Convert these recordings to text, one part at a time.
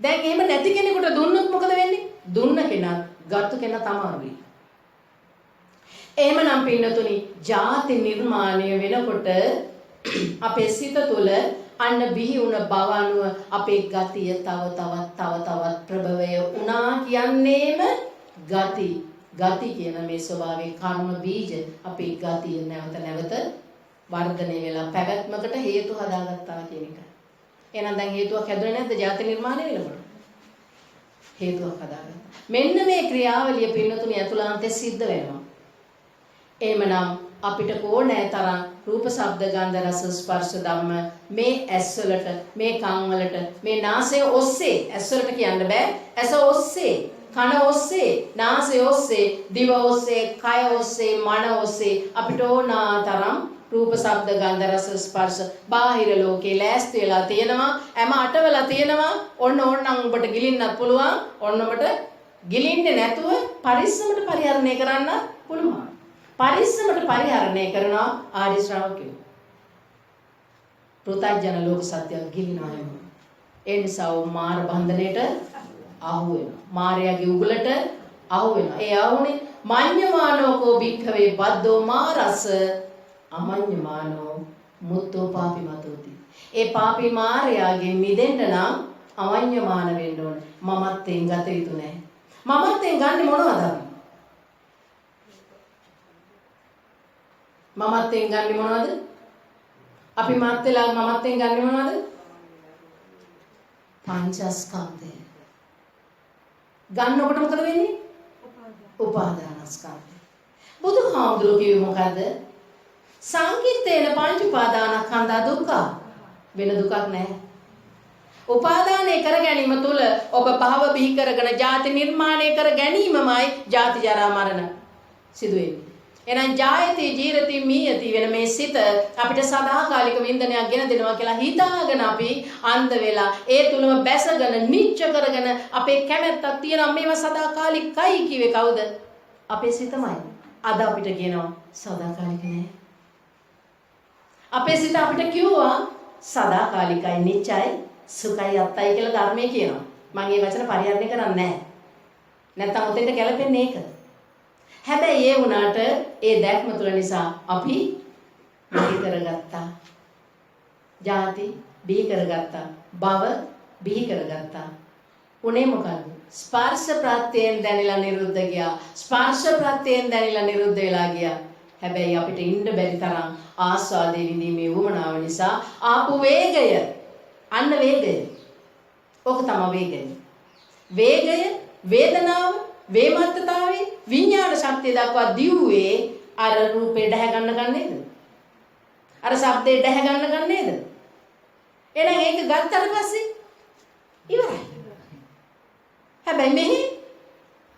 දැන් එහෙම නැති කෙනෙකුට දුන්නොත් මොකද වෙන්නේ? දුන්න කෙනා ගත්ත කෙනා තමයි. එහෙමනම් පින්නතුනි ජාති නිර්මාණය වෙනකොට අපේ සිත තුළ අන්න බිහි වුණ බව අනුව අපේ ගතිය තව තවත් ප්‍රබවය වුණා කියන්නේම ගති කියන මේ ස්වභාවයේ කර්ම බීජ අපේ ගතිය නැවත වර්ධනය වෙලා පැවැත්මකට හේතු හදාගත්තා කියන එක. එහෙනම් දැන් හේතුවක් හැදුනේ නැද්ද ජාති නිර්මාණය වෙනකොට? හේතුවක් හදාගත්තා. මෙන්න මේ ක්‍රියාවලිය පින්නතුනි අතුලාන්තේ සිද්ධ වෙනවා. එහෙමනම් අපිට ඕනෑ තරම් රූප ශබ්ද ගන්ධ රස ස්පර්ශ ධම්ම මේ ඇස් වලට මේ කන් වලට මේ නාසය ඔස්සේ ඇස් වලට කියන්න බෑ ඇස ඔස්සේ කන ඔස්සේ නාසය ඔස්සේ දිව ඔස්සේ කය ඔස්සේ මන ඔස්සේ අපිට ඕනා තරම් රූප ශබ්ද ගන්ධ රස ස්පර්ශ බාහිර ලෝකේ ලෑස්ති වෙලා තියෙනවා හැම අටවලා තියෙනවා ඕනනම් ඔබට ගිලින්නත් පුළුවන් ඕන ඔබට ගිලින්නේ නැතුව පරිස්සමට පරිහරණය කරන්න පුළුවන් පරිස්සමට පරිහරණය කරනවා ආර්ය ශ්‍රාවකයෝ. පෘථග්ජන ලෝක සත්‍ය ගිලිනවා එම. ඒ නිසා මාර බන්ධනයට අහු වෙනවා. මාරයාගේ උගලට අහු වෙනවා. ඒ ආවුනේ මඤ්ඤමානෝකෝ භික්ඛවේ බද්දෝ මාරස අමඤ්ඤමානෝ මුත්තෝ පාපිමතෝති. ඒ පාපී මාරයාගේ මිදෙන්න නම් අමඤ්ඤමාන වෙන්න ඕනේ. මමත්වෙන් ගත යුතු නැහැ. මමත්වෙන් ගන්නේ මොනවද? මමත්වෙන් ගන්නේ මොනවද? අපි මාත් වෙලා මමත්වෙන් ගන්නේ මොනවද? පංචස්කන්ධය. ගන්නකොට මොකද වෙන්නේ? උපාදානස්කන්ධය. බුදුහාමුදුරුවෝ කිව්වේ මොකද්ද? සංකිට්ඨේන පංච උපාදානස්කන්ධා දුක්ඛ. වෙන දුකක් නැහැ. උපාදානය කර ගැනීම තුල ඔබ භව බිහි කරගෙන ජාති නිර්මාණය කර ගැනීමමයි ජාති ජරා මරණ සිදු වෙන්නේ. එහෙනම් ජායති ජීරති මීයති වෙන මේ සිත අපිට සදාකාලික වින්දනයක් ගෙන දෙනවා කියලා හිතාගෙන අපි අන්ධ වෙලා ඒ තුලම බැසගෙන නිච්ච කරගෙන අපේ කැමැත්තක් තියෙනවා මේවා සදාකාලිකයි කිව්වේ කවුද? අපේ සිතමයි. අද අපිට කියනවා සදාකාලික නෑ. අපේ සිත අපිට කිව්වා සදාකාලිකයි නිච්චයි සුඛයි අත්තයි කියලා ධර්මයේ කියනවා. මම මේ වචන පරිහරණය කරන්නේ නෑ. නැත්තම් උතෙන්ට ගැලපෙන්නේ ඒක. හැබැයි ඒ වුණාට ඒ දැක්ම තුළ නිසා අපි බිහි කරගත්තා. ජාති බිහි කරගත්තා. භව බිහි කරගත්තා. උනේ මොකද්ද? ස්පර්ශ ප්‍රත්‍යයෙන් දැනিলা නිරුද්ධ ගියා. ස්පර්ශ ප්‍රත්‍යයෙන් දැනিলা නිරුද්ධ වෙලා ගියා. හැබැයි අපිට ඉන්න බැරි තරම් ආස්වාදයේ විඳීමේ වුමනාව නිසා ආපු වේගය අන්න වේගය. ඕක තමයි වේගය. වේගය වේදනාව වේමත්තතාවේ විඥාන ශක්තිය දක්වා දියුවේ අර රූපේ දැහැ ගන්න නේද? අර ශබ්දේ දැහැ ගන්න නේද? එහෙනම් ඒක ගත්තට පස්සේ ඉවරයි. හැබැයි මෙහි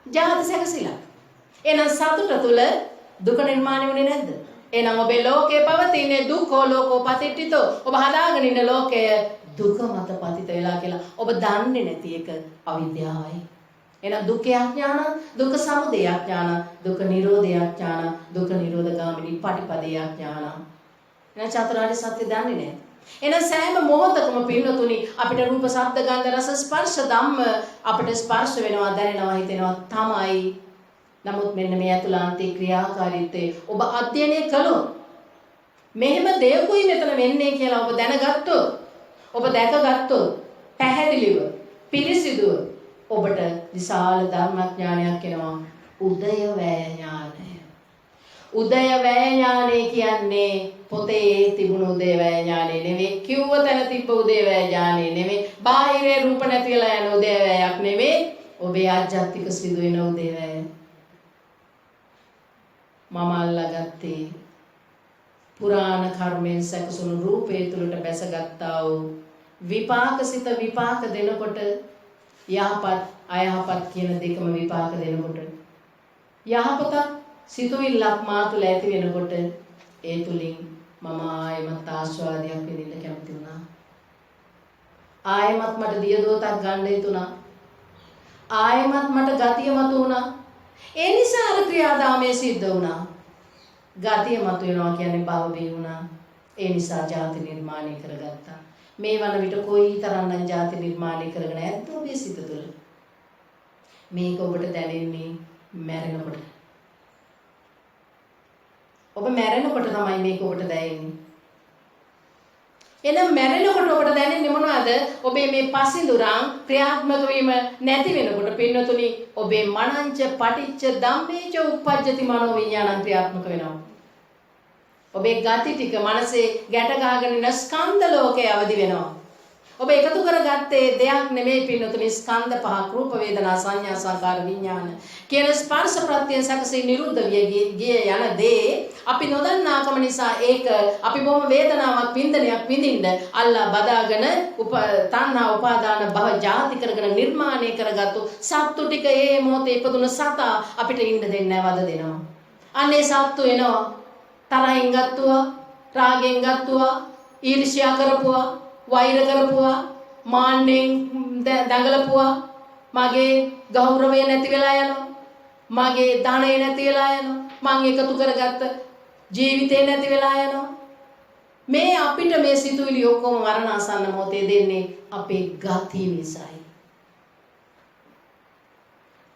ජාති සැකසීලා. එහෙනම් සතුට තුල දුක නිර්මාණය වෙන්නේ නැද්ද? එහෙනම් ඔබේ ලෝකේ පවතින දුක්ඛෝ ලෝකෝ පතිට්ඨිතෝ ඔබ හදාගෙන ඉන්න ලෝකය දුක මත පතිත වෙලා කියලා ඔබ දන්නේ නැති එක අවිද්‍යාවයි. එහෙනම් දුක්ඛ අඥාන, දුක්ඛ සමුදය අඥාන, දුක්ඛ නිරෝධය අඥාන, දුක්ඛ නිරෝධගාමිනී පටිපදේ අඥාන. එහෙනම් චතුරාර්ය සත්‍ය දන්නේ නැහැ. එහෙනම් සෑම මොහොතකම පින්නතුනි අපිට රූප, ශබ්ද, ගන්ධ, රස, ස්පර්ශ ධම්ම අපිට ස්පර්ශ වෙනවා, දැනෙනවා, හිතෙනවා තමයි. නමුත් මෙන්න මේ අතුලාන්තේ ක්‍රියාකාරීත්වය ඔබ අධ්‍යයනය කළොත් මෙහෙම දෙයක්ුයි මෙතන වෙන්නේ කියලා ඔබ දැනගත්තොත්, ඔබ දැකගත්තොත් පැහැදිලිව පිරිසිදුව ඔබට විශාල ධර්මඥානයක් එනවා. උදය වෑය ඥානය. උදය වෑය ඥානය කියන්නේ පොතේ තිබුණු උදය වෑය ඥානය නෙවෙයි. කිව්ව තැන තිබ්බ උදය වෑය ඥානය නෙවෙයි. බාහිරේ රූප නැති වෙලා යන උදය වෑයක් නෙවෙයි. ඔබේ ආධ්‍යාත්මික සිදු වෙන උදය වෑය. මම අල්ලාගත්තේ පුරාණ කර්මෙන් සැකසුණු රූපේ තුලට බැසගත්තා වූ විපාකසිත විපාක දෙනකොට යහපත් අයහපත් කියන දෙකම විපාක දෙනකොට යහපත සිතුවිල්ලක් මා තුළ ඇති වෙනකොට ඒ තුලින් මම ආයමත් ආස්වාදයක් විඳින්න කැමති වුණා. ආයමත් මට දියදෝතක් ගන්න හිතුණා. ආයමත් මට ගතිය මතු වුණා. ඒ නිසා අර ක්‍රියාදාමයේ සිද්ධ වුණා. ගතිය මතු වෙනවා කියන්නේ භව බිහි වුණා. ඒ නිසා ජාති නිර්මාණය කරගත්තා. මේ වන විට කොයි තරම්නම් ಜಾති නිර්මාණය කරගෙන ඇද්ද ඔබේ සිත තුළ? මේක ඔබට දැනෙන්නේ මැරෙනකොට. ඔබ මැරෙනකොට තමයි මේක ඔබට දැනෙන්නේ. එහෙනම් මැරෙනකොට ඔබට දැනෙන්නේ මොනවද? ඔබේ මේ පසිඳුරන් ක්‍රියාත්මක වීම නැති වෙනකොට පින්නතුනි ඔබේ මනංච පටිච්ච ධම්මේච උප්පජ්ජති මනෝ විඥානං ක්‍රියාත්මක වෙනවා. ඔබේ ගති ටික මනසේ ගැට ගහගෙන ඉන්න ස්කන්ධ ලෝකේ අවදි වෙනවා. ඔබ එකතු කරගත්තේ දෙයක් නෙමෙයි පින්නතුනි ස්කන්ධ පහක් රූප වේදනා සංඥා සංකාර විඥාන කියන ස්පර්ශ ප්‍රත්‍යයෙන් සැකසී නිරුද්ධ ගිය යන දේ අපි නොදන්නාකම නිසා ඒක අපි බොහොම වේදනාවක් විඳින්න අල්ලා බදාගෙන තණ්හා උපාදාන භව ජාති කරගෙන නිර්මාණය කරගත්තු සත්තු ටික ඒ මොහොතේ ඉපදුන සතා අපිට ඉන්න දෙන්නේ නැවද දෙනවා. අනේ සත්තු එනවා තරහින් ගත්තුවා රාගෙන් ගත්තුවා ඊර්ෂ්‍යා කරපුවා වෛර කරපුවා මාන්නෙන් දඟලපුවා මගේ ගෞරවය නැති වෙලා යනවා මගේ ධනෙ නැති වෙලා යනවා මං එකතු කරගත්ත ජීවිතේ නැති වෙලා යනවා මේ අපිට මේ සිතුවිලි ඔක්කොම මරණාසන්න මොහොතේ දෙන්නේ අපේ ගති නිසායි.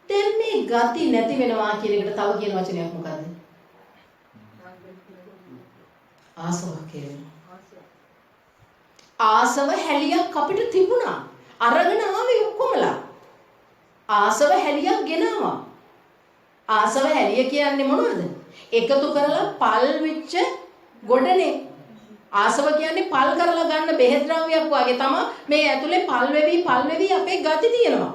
දැන් මේ ගති නැති වෙනවා කියන එකට තව කියන වචනයක් මොකද්ද? ආසාවක් කියලා. ආසව හැලියක් අපිට තිබුණා. අරගෙන ආවේ ඔක්කොමලා. ආසව හැලියක් ගෙනාවා. ආසව හැලිය කියන්නේ මොනවද? එකතු කරලා පල් වෙච්ච ගොඩනේ. ආසව කියන්නේ පල් කරලා ගන්න බෙහෙත් ද්‍රව්‍යයක් වගේ තමයි මේ ඇතුලේ පල් වෙවි අපේ ගති තියෙනවා.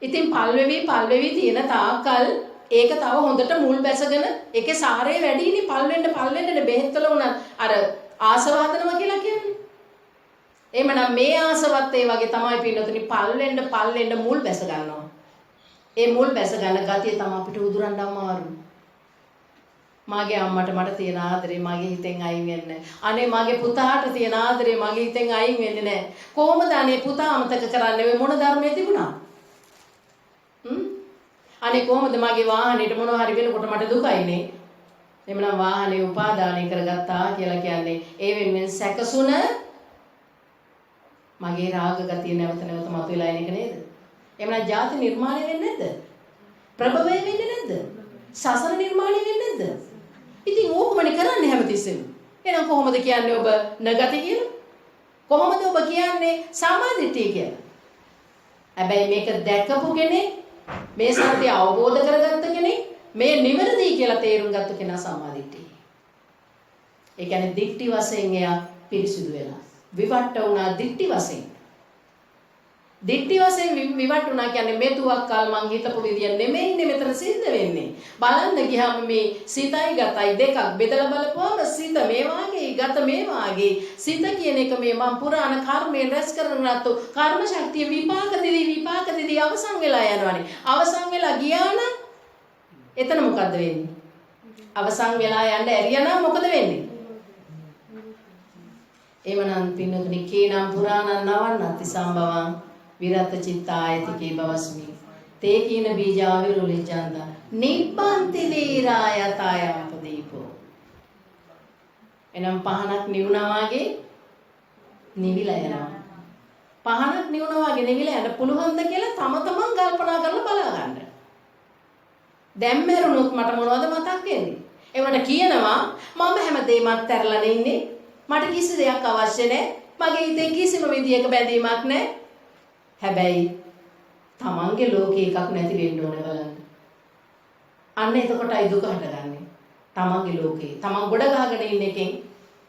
ඉතින් පල් වෙවි තියෙන තාක්කල් ඒක තව හොඳට මුල් බැසගෙන ඒකේ සාරය වැඩිනේ පල් වෙන්න බෙහෙත්වල උනත් අර ආසව හදනවා කියලා කියන්නේ. එහෙමනම් මේ ආසවත් ඒ වගේ තමයි පින්නතුනි පල් වෙන්න මුල් බැස ගන්නවා. ඒ මුල් බැස ගන්න ගතිය තමයි අපිට උදුරන්න අමාරු. මගේ අම්මට මට තියෙන ආදරේ මගේ හිතෙන් අයින් වෙන්නේ නැහැ. අනේ මගේ පුතාට තියෙන ආදරේ මගේ හිතෙන් අයින් වෙන්නේ නැහැ. කොහොමද අනේ පුතා අමතක කරන්නේ? ඔය මොන ධර්මයේ තිබුණා? අනේ කොහොමද මගේ වාහනේට මොනවා හරි වෙනකොට මට දුකයිනේ. එමනම් වාහනේ උපාදානය කරගත්තා කියලා කියන්නේ ඒ වෙනුවෙන් සැකසුන මගේ රාග ගතිය නැවත මතුවලා එන එක නේද? එමනම් ජාති නිර්මාණය වෙන්නේ නැද්ද? ප්‍රභවය වෙන්නේ නැද්ද? සසර නිර්මාණය වෙන්නේ නැද්ද? ඉතින් ඕකමනේ කරන්නේ හැමතිස්සෙම. එහෙනම් කොහොමද කියන්නේ ඔබ නගති කියලා? කොහොමද ඔබ කියන්නේ සම්මාදිට්ඨිය කියලා? හැබැයි මේක දැකපු කෙනෙක් මේ සත්‍ය අවබෝධ කරගත්ත කෙනෙක් මේ නිවැරදි කියලා තේරුම් ගත්ත කෙනා සම්මාදිට්ඨිය. ඒ කියන්නේ දිට්ඨි වශයෙන් එයා පිරිසුදු වෙලා. විවට්ට වුණා දිට්ඨි වශයෙන්. දිට්ඨි වශයෙන් විවට්ට වුණා කියන්නේ මේ තුවක්කල් මං හිතපු විදිය නෙමෙයිනේ මෙතන සිද්ධ වෙන්නේ. බලන්න ගියාම මේ සිතයි ගතයි දෙකක් බෙදලා බලපුවම සිත මේ වාගේ ගත මේ වාගේ. සිත කියන එක මේ මං පුරාණ කර්මයෙන් රැස් කරන රතු කර්ම ශක්තිය විපාක දෙදී අවසන් වෙලා යනවානේ. අවසන් වෙලා ගියා නම් එතන මොකද්ද වෙන්නේ? අවසන් වෙලා යන්න ඇරියා නම් මොකද වෙන්නේ? එමනම් පින්නතුනි කේනම් පුරාණං නවන්නති සම්භවං විරත චිත්තායතිකේ බවස්මි තේ කීන බීජාවිරුලිචන්ද නිබ්බන්ති දීරායතයම්පදීපෝ. එනම් පහනක් නිවුණා වගේ නිවිලා යනවා. පහනක් නිවුණා වගේ නිවිලා යන්න පුළුවන්ද කියලා තම තමන් කල්පනා කරලා බලා ගන්න. දැන් මරුණොත් මට මොනවද මතක් වෙන්නේ? ඒ වුණාට කියනවා මම හැමදේම අත්හැරලා ඉන්නේ. මට කිසි දෙයක් අවශ්‍ය නැහැ. මගේ හිතේ කිසිම විදියක බැඳීමක් නැහැ. හැබැයි තමන්ගේ ලෝකේ එකක් නැති වෙන්න ඕනේ බලන්න. අන්න එතකොටයි දුක හටගන්නේ. තමන්ගේ ලෝකේ. තමන් ගොඩ ගහගෙන ඉන්න එකෙන්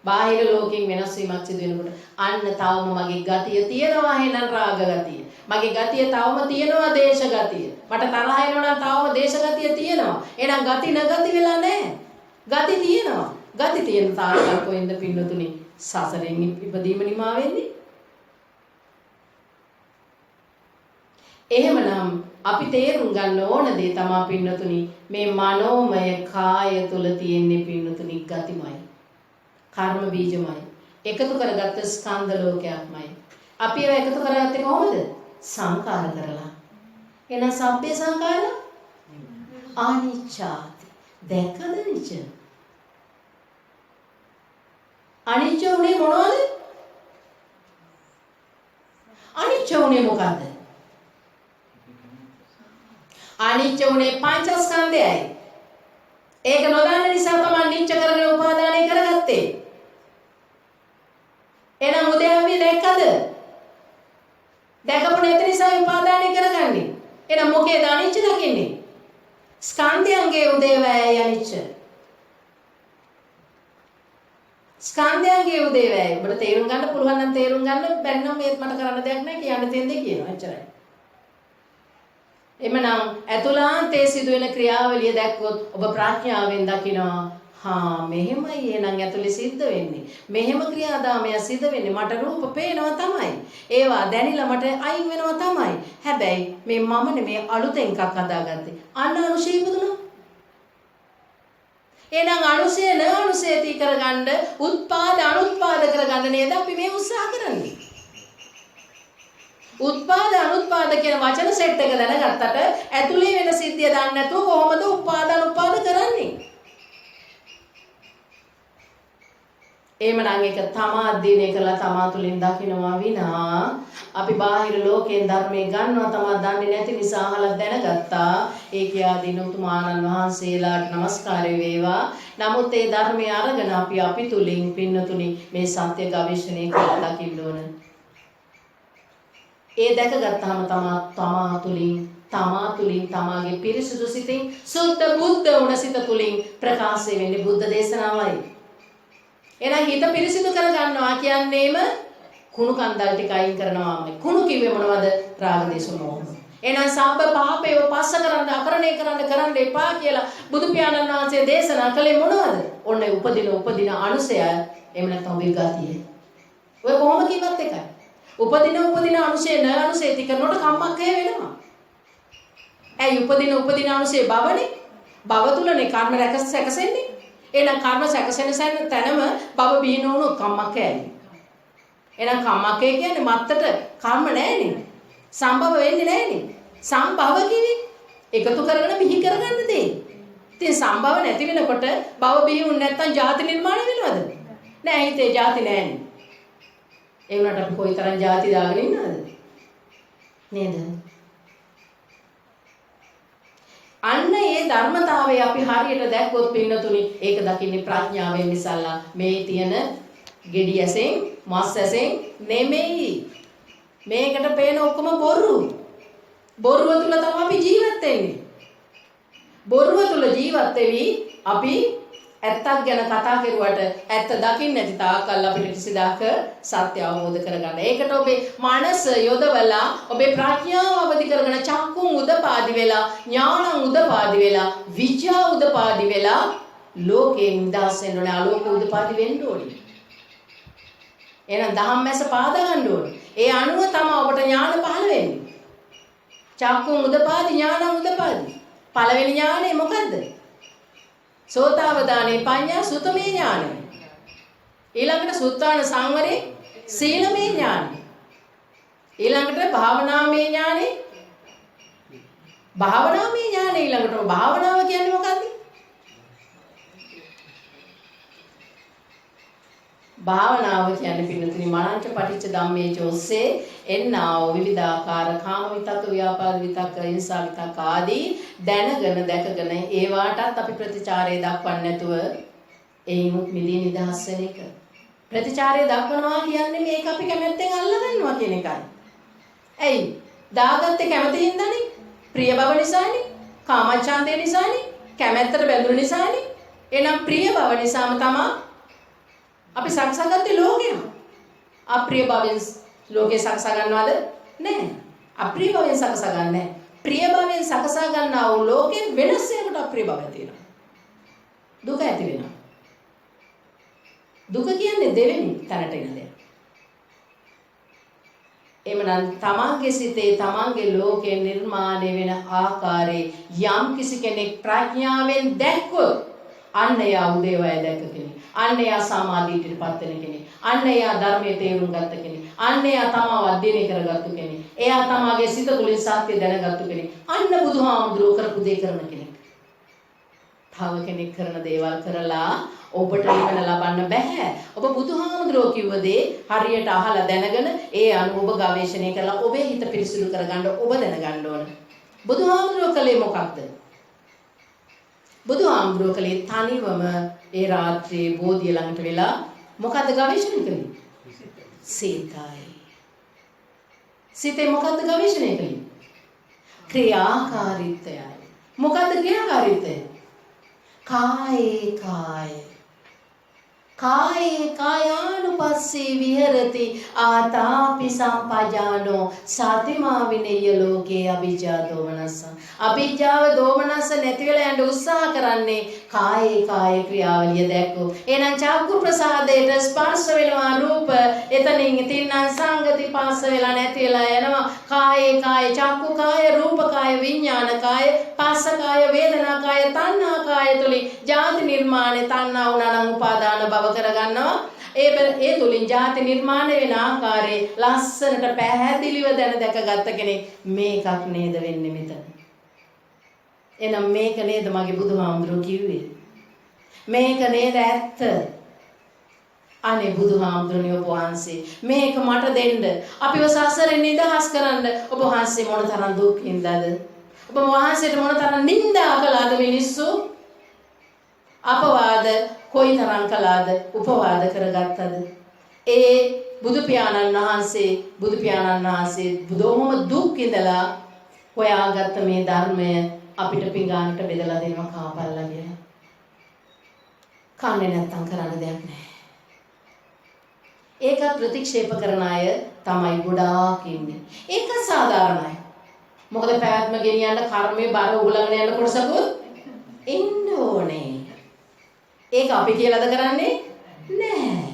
බාහිර ලෝකෙන් වෙනස් වීමක් සිදු වෙනකොට අන්න තවම මගේ ගතිය තියෙනවා එහෙනම් රාග ගතිය. මගේ ගතිය තවම තියෙනවා දේශ ගතිය. මට තරහ එනවා නම් තවම දේශ ගතිය තියෙනවා. එහෙනම් ගති නගති වෙලා නැහැ. ගති තියෙනවා. ගති තියෙන තාක්කල් කොහෙන්ද පින්නතුනි සසරෙන් ඉපදීම නිමා වෙන්නේ? එහෙමනම් අපි තේරුම් ගන්න ඕන දේ තමයි පින්නතුනි මේ මනෝමය කාය තුල තියෙන පින්නතුනි ගතිමයි. කර්ම බීජමයි. එකතු කරගත්ත ස්කන්ධ ලෝකයක්මයි. අපි ඒවා එකතු කරගත්තේ කොහොමද? සංකාර කරලා. එහෙනම් සබ්බේ සංකාර අනිච්චාති. දැකද නිච්ච? අනිච්ච උනේ මොනවද? අනිච්ච උනේ මොකද්ද? අනිච්ච උනේ පංචස්කන්ධයයි. ඒක නොදන්න නිසා තමයි නිච්ච කරගෙන උපාදානය කරගත්තේ. එහෙනම් උදේවි දැක්කද? දැකපු නැති නිසා උපාදානය කරගන්නේ. එහෙනම් මොකේද අනිච්ච දකින්නේ? ස්කන්ධයන්ගේ උදේවැය අනිච්ච. ස්කන්ධයන්ගේ උදේවැය. ඔබට තේරුම් ගන්න පුළුවන් නම් තේරුම් ගන්න, බැරි නම් මේත් මට කරන්න දෙයක් නැහැ, කියන්න තියෙන දේ කියනවා. එච්චරයි. එමනම් අතුලාන්තයේ සිදුවෙන ක්‍රියාවලිය දැක්කොත් ඔබ ප්‍රඥාවෙන් දකිනවා මෙහෙමයි එහෙනම් ඇතුලේ සිද්ධ වෙන්නේ. මෙහෙම ක්‍රියාදාමය සිද්ධ වෙන්නේ. මට රූප පේනවා තමයි. ඒවා දැනිලා මට අයින් වෙනවා තමයි. හැබැයි මේ මම නෙමේ අලුතෙන් එකක් හදාගත්තේ. අන්න අනුශය ඉපදුණා. එහෙනම් අනුශය න අනුශයති කරගන්න, උත්පාද අනුත්පාද කරගන්න නේද අපි මේ උත්සාහ කරන්නේ. උත්පාද අනුත්පාද කියන වචන සෙට් එක දැනගත්තට ඇතුලේ වෙන සිද්ධිය දන්නේ නැතුව කොහොමද උපාද අනුත්පාද කරන්නේ? එහෙමනම් ඒක තමා අධ්‍යයනය කරලා තමා තුළින් දකින්නවා විනා අපි බාහිර ලෝකයෙන් ධර්මයේ ගන්නවා තමා දන්නේ නැති නිසා අහලා දැනගත්තා. ඒ කියා දින උතුමාණන් වහන්සේලාට নমස්කාරය වේවා. නමුත් ඒ ධර්මයේ අරගෙන අපි තුලින් පින්නතුනි මේ සත්‍ය ගවේෂණය කරලා දකින්න ඕන. ඒ දැකගත්තාම තමා තුලින් තමාගේ පිරිසුදු සිතින් සුද්ධ බුද්ධ වුණ සිත තුලින් ප්‍රකාශ වෙන්නේ බුද්ධ දේශනාවයි. එහෙනම් හිත පිරිසිදු කරගන්නවා කියන්නේම කුණු කන්දල් ටික අයින් කරනවාමයි. කුණු කිව්වේ මොනවද? රාග දේශ මොහ. එහෙනම් සබ්බ පාපේ පස්ස කරන්න අකරණය කරන්න එපා කියලා බුදු පියාණන් වහන්සේ දේශනා කළේ මොනවද? ඔන්න උපදින අනුසය එහෙම නැත්නම් විගතිය. ඔය කොහොම කිව්වත් එකයි. උපදින අනුසය න අනුසයති කරනකොට කම්මක්කය වෙනවා. ඇයි උපදින අනුසය බවනේ? බව තුලනේ කර්ම රැකසෙන්නේ. එහෙනම් කර්ම සැකසෙන තැනම බව බිහින වුණොත් කම්මක්කයයි. එහෙනම් කම්මක්කය කියන්නේ මත්තට කර්ම නැහැනේ. සම්භව වෙන්නේ නැහැනේ. සම්භව කිවි එකතු කරගෙන බිහි කරගන්න දේ. ඉතින් සම්භව නැති වෙනකොට බව බිහි වුනේ නැත්නම් ජාති නිර්මාණය වෙනවද? නෑ හිතේ ජාති නැහැනේ. ඒ වුණාට අපි කොයිතරම් ಜಾති දාගෙන ඉන්නවද නේද? අන්න ඒ ධර්මතාවය අපි හරියට දැක්කොත් පින්නතුනි ඒක දකින්නේ ප්‍රඥාවෙන් මිසල්ලා මේ තියෙන ගෙඩි ඇසෙන් මස් ඇසෙන් නෙමෙයි. මේකට පේන ඔක්කොම බොරුව තුල තමයි අපි ජීවත් වෙන්නේ. බොරුව තුල ජීවත් වෙවි අපි ඇත්තක් ගැන කතා කරුවට ඇත්ත දකින්න නැති තාක්කල් අපිට කිසිදාක සත්‍ය අවබෝධ කරගන්න. ඒකට ඔබේ මනස යොදවලා ඔබේ ප්‍රඥාව අවදි කරගෙන චක්කුන් උදපාදි වෙලා ඥානං උදපාදි වෙලා විචා උදපාදි වෙලා ලෝකේ නිදහස් වෙන්න ඕනේ. ආලෝක උදපාදි වෙන්න ඕනේ. එහෙනම් ධම්මැස පාද ගන්න ඕනේ. ඒ අනුව තමයි ඔබට ඥාන පහළ වෙන්නේ. චක්කුන් උදපාදි ඥානං උදපාදි. පළවෙනි ඥානෙ මොකද්ද? සෝතාවදානේ පඤ්ඤා සුතමේ ඥානය. ඊළඟට සුත්තාන සංවරේ සීලමේ ඥානය. ඊළඟට භාවනාමේ ඥානය. ඊළඟට භාවනාව කියන්නේ මොකද්ද? භාවනාව කියන්නේ පින්නතුනි මනංච පටිච්ච ධම්මේ චොස්සේ එන්නා වූ විවිධාකාර කාම විතක්ක ව්‍යාපාද විතක්ක හිංසා විතක්ක ආදී දැනගෙන දැකගෙන ඒවාටත් අපි ප්‍රතිචාරය දක්වන්නේ නැතුව ඒමුත් මිදී නිදහස් වෙන එක. ප්‍රතිචාරය දක්වනවා කියන්නේ මේක අපි කැමැත්තෙන් අල්ලගන්නවා කියන එකයි. ඇයි? දාගත්තේ කැමති හින්දානේ. ප්‍රිය බව නිසානේ. කාමච්ඡන්දේ නිසානේ. කැමැත්තට බැඳුන නිසානේ. එහෙනම් ප්‍රිය බව නිසාම තමයි අපි සකසගත්තේ ලෝකෙම. අප්‍රිය භවෙන් ලෝකේ සකසා ගන්නවද? නැහැ. අප්‍රිය භවෙන් සකසා ගන්න නැහැ. ප්‍රිය භවෙන් සකසා ගන්නා වූ ලෝකෙ වෙනස් එකකට අප්‍රිය භවය තියෙනවා. දුක ඇති වෙනවා. දුක කියන්නේ දෙවෙනි තැනට එන දෙයක්. එමනම් තමන්ගේ සිතේ තමන්ගේ ලෝකේ නිර්මාණය වෙන ආකාරයේ යම් කිසි කෙනෙක් ප්‍රඥාවෙන් දැක්කොත් අන්න යා උදේවය දැක කෙනෙක්. අන්න යා සමාධියටපත් වෙන කෙනෙක්. අන්න යා ධර්මයේ තේරුම් ගත්ත කෙනෙක්. අන්න යා තමව අධ්‍යයනය කරගත්තු කෙනෙක්. එයා තමගේ සිත තුළින් සත්‍ය දැනගත්තු කෙනෙක්. අන්න බුදුහාමුදුරුවෝ කරපු දේ කරන කෙනෙක්. තව කෙනෙක් කරන දේවල් කරලා ඔබට නිවන ලබන්න බෑ. ඔබ බුදුහාමුදුරුවෝ කිව්ව දේ හරියට අහලා දැනගෙන ඒ අනුව ඔබ ගවේෂණය කරලා ඔබේ හිත පිරිසිදු කරගන්න ඔබ දැනගන්න ඕන. බුදුහාමුදුරුවෝ කලේ මොකක්ද? බුදුහාමුදුරුවෝ කලේ තනිවම ඒ රාත්‍රියේ බෝධිය ළඟට වෙලා මොකද්ද ගවේෂණය කළේ? සිතයි. සිතේ මොකද්ද ගවේෂණය කළේ? ක්‍රියාකාරීත්වයයි. මොකද්ද ක්‍රියාකාරීත්වය? කායේ කාය. කායේ කායානුපස්සී විහෙරති ආතාපි සම්පජානෝ සතිමා විනේය ලෝකේ අවිජ්ජා දෝමනස්ස. අවිජ්ජාව දෝමනස්ස නැති වෙලා යන්න උත්සාහ කරන්නේ කායේ කාය ක්‍රියාවලිය දැක්කෝ. එහෙනම් චක්කු ප්‍රසාදයට ස්පර්ශ වෙනවා රූප. එතනින් තින්නම් සංගති පාස වෙලා නැති වෙලා යනවා. කායේ කාය චක්කු කාය රූප කාය විඥාන කාය පාස කාය වේදනා කාය තණ්හා කාය තුලින් ජාති නිර්මාණය තණ්හා උනනම් උපාදාන භව කරගන්නවා. ඒ තුලින් ජාති නිර්මාණය වෙන ආකාරයේ ලස්සනට පැහැදිලිව දැකගත්ත කෙනෙක් මේකක් නේද වෙන්නේ මෙතන. එහෙනම් මේක නේද මගේ බුදුහාමුදුරුවෝ කිව්වේ? මේක නේද ඇත්ත? අනේ බුදුහාමුදුරනේ ඔබ වහන්සේ මේක මට දෙන්න. අපිව සසරෙන් නිදහස් කරන්න ඔබ වහන්සේ මොන තරම් දුක් විඳලාද? ඔබ වහන්සේට මොන තරම් නිඳා කළාද මිනිස්සු? අපවාද කොයිතරම් කළාද? උපවාද කරගත්තද? ඒ බුදු පියාණන් වහන්සේ බුදොම දුක් විඳලා හොයාගත්ත මේ ධර්මය අපිට පිඟානට බෙදලා දෙනවා කාපල්ලා කියලා. කන්නේ නැත්තම් කරන්න දෙයක් නැහැ. ඒක ප්‍රතික්ෂේප කරන අය තමයි ගොඩාක් ඉන්නේ. ඒක සාධාරණයි. මොකද පැවැත්ම ගෙනියන්න කර්මයේ බර උගලගෙන යන කොටසකුත් ඉන්න ඕනේ. ඒක අපි කියලාද කරන්නේ? නෑ.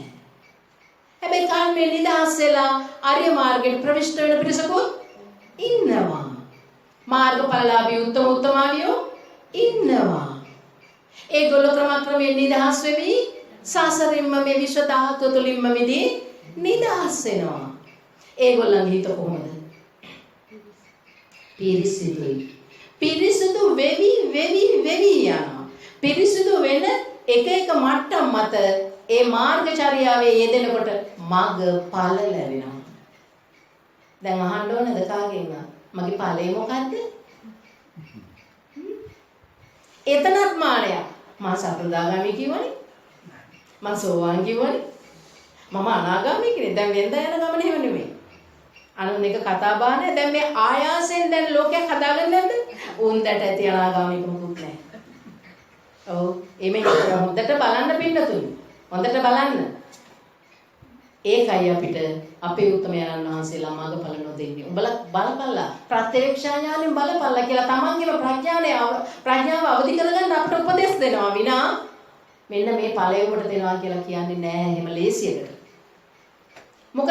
හැබැයි කර්මයේ නිදහස් වෙලා ආර්ය මාර්ගයට ප්‍රවිෂ්ඨ වෙන පිරිසකුත් ඉන්නවා. මාර්ගඵලලාභී උත්තමාවියෝ ඉන්නවා. ඒගොල්ලෝ ක්‍රමක්‍රමයෙන් නිදහස් වෙවි සසරින්ම මේ විශ්ව ධාතු තුලින්ම මිදී නිදහස් වෙනවා. ඒගොල්ලන්ගේ හිත කොහොමද? පිරිසිදු වෙවි යනවා. පිරිසිදු වෙන එක මට්ටම් මත ඒ මාර්ගචර්යාවේ යෙදෙනකොට මග ඵල ලැබෙනවා. දැන් අහන්න ඕනද කාගෙන්ද? මගේ ඵලය මොකද්ද? එතනත් මානයක්. මම සතරදාගාමී කිව්වනේ. මම සෝවාන් කිව්වනේ. මම අනාගාමී කෙනෙක්. දැන් වෙන්ද යන ගමන එහෙම නෙමෙයි. අනුන් එක කතා බානේ. දැන් මේ ආයාසෙන් දැන් ලෝකයක් හදාගන්න නැද්ද? උන්දට ඇති අනාගාමීකමකුත් නැහැ. ඔව් එමේ හොඳට බලන්න පින්නතුනි. හොඳට බලන්න. ඒකයි අපිට අපේ උත්තමයන් වහන්සේලා මාර්ගඵල නොදෙන්නේ. උඹලා බලපල්ලා ප්‍රත්‍යක්ෂ ඥාණයෙන් බලපල්ලා කියලා තමන්ගේම ප්‍රඥාව අවදි කරගන්න අපිට උපදෙස් දෙනවා විනා මෙන්න මේ ඵලය ඔබට දෙනවා කියලා කියන්නේ නෑ එහෙම ලේසියකට. මොකද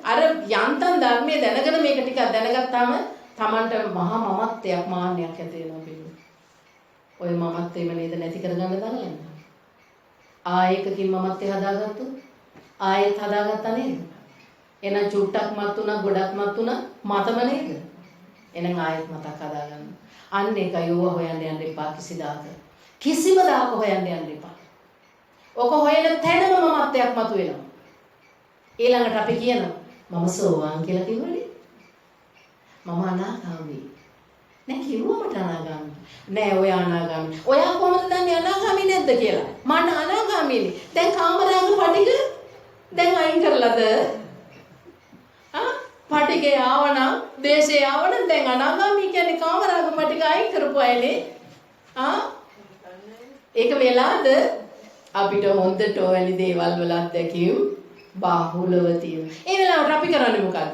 අර යන්තම් ධර්මයේ දැනගෙන මේක ටිකක් දැනගත්තාම තමන්ට මහා මමත්වයක් මාන්නයක් ඇති වෙනවා පිළිගන්න. ඔය මමත්වෙම නේද නැති කරගන්න දඟලන්නේ. ආයකකින් මමත්වය හදාගත්තොත් ආයෙත් හදාගත්තා නේද? එහෙනම් චුට්ටක් මත් උනා ගොඩක් මත් උනා මතම නේද? එහෙනම් ආයෙත් මතක් හදාගන්න. අන්න ඒකයි ඕව හොයන්න යන්න එපා කිසිදාක. කිසිම දාක හොයන්න යන්න එපා. ඔක හොයන තැනම මමත්වයක් මතුවෙනවා. ඊළඟට අපි කියනවා මම සෝවාන් කියලා කිව්වනේ. මම අනාගාමී. නෑ කිව්වමට අනාගාමී. නෑ ඔය අනාගාමී. ඔයා කොහොමද දන්නේ අනාගාමී නැද්ද කියලා? මම අනාගාමීනේ. දැන් කාමරාග පටික දැන් අයින් කරලාද? පටිගේ ආවනම් දේශේ ආවනම් දැන් අනාගාමී කියන්නේ කාමරාග පටික අයින් කරපු අයනේ. ඒක වෙලාද අපිට හොඳට ඔයලි දේවල් වල අත්දැකීම් බාහුලව තියෙනවා. ඒ වෙලාවට අපි කරන්නේ මොකද්ද?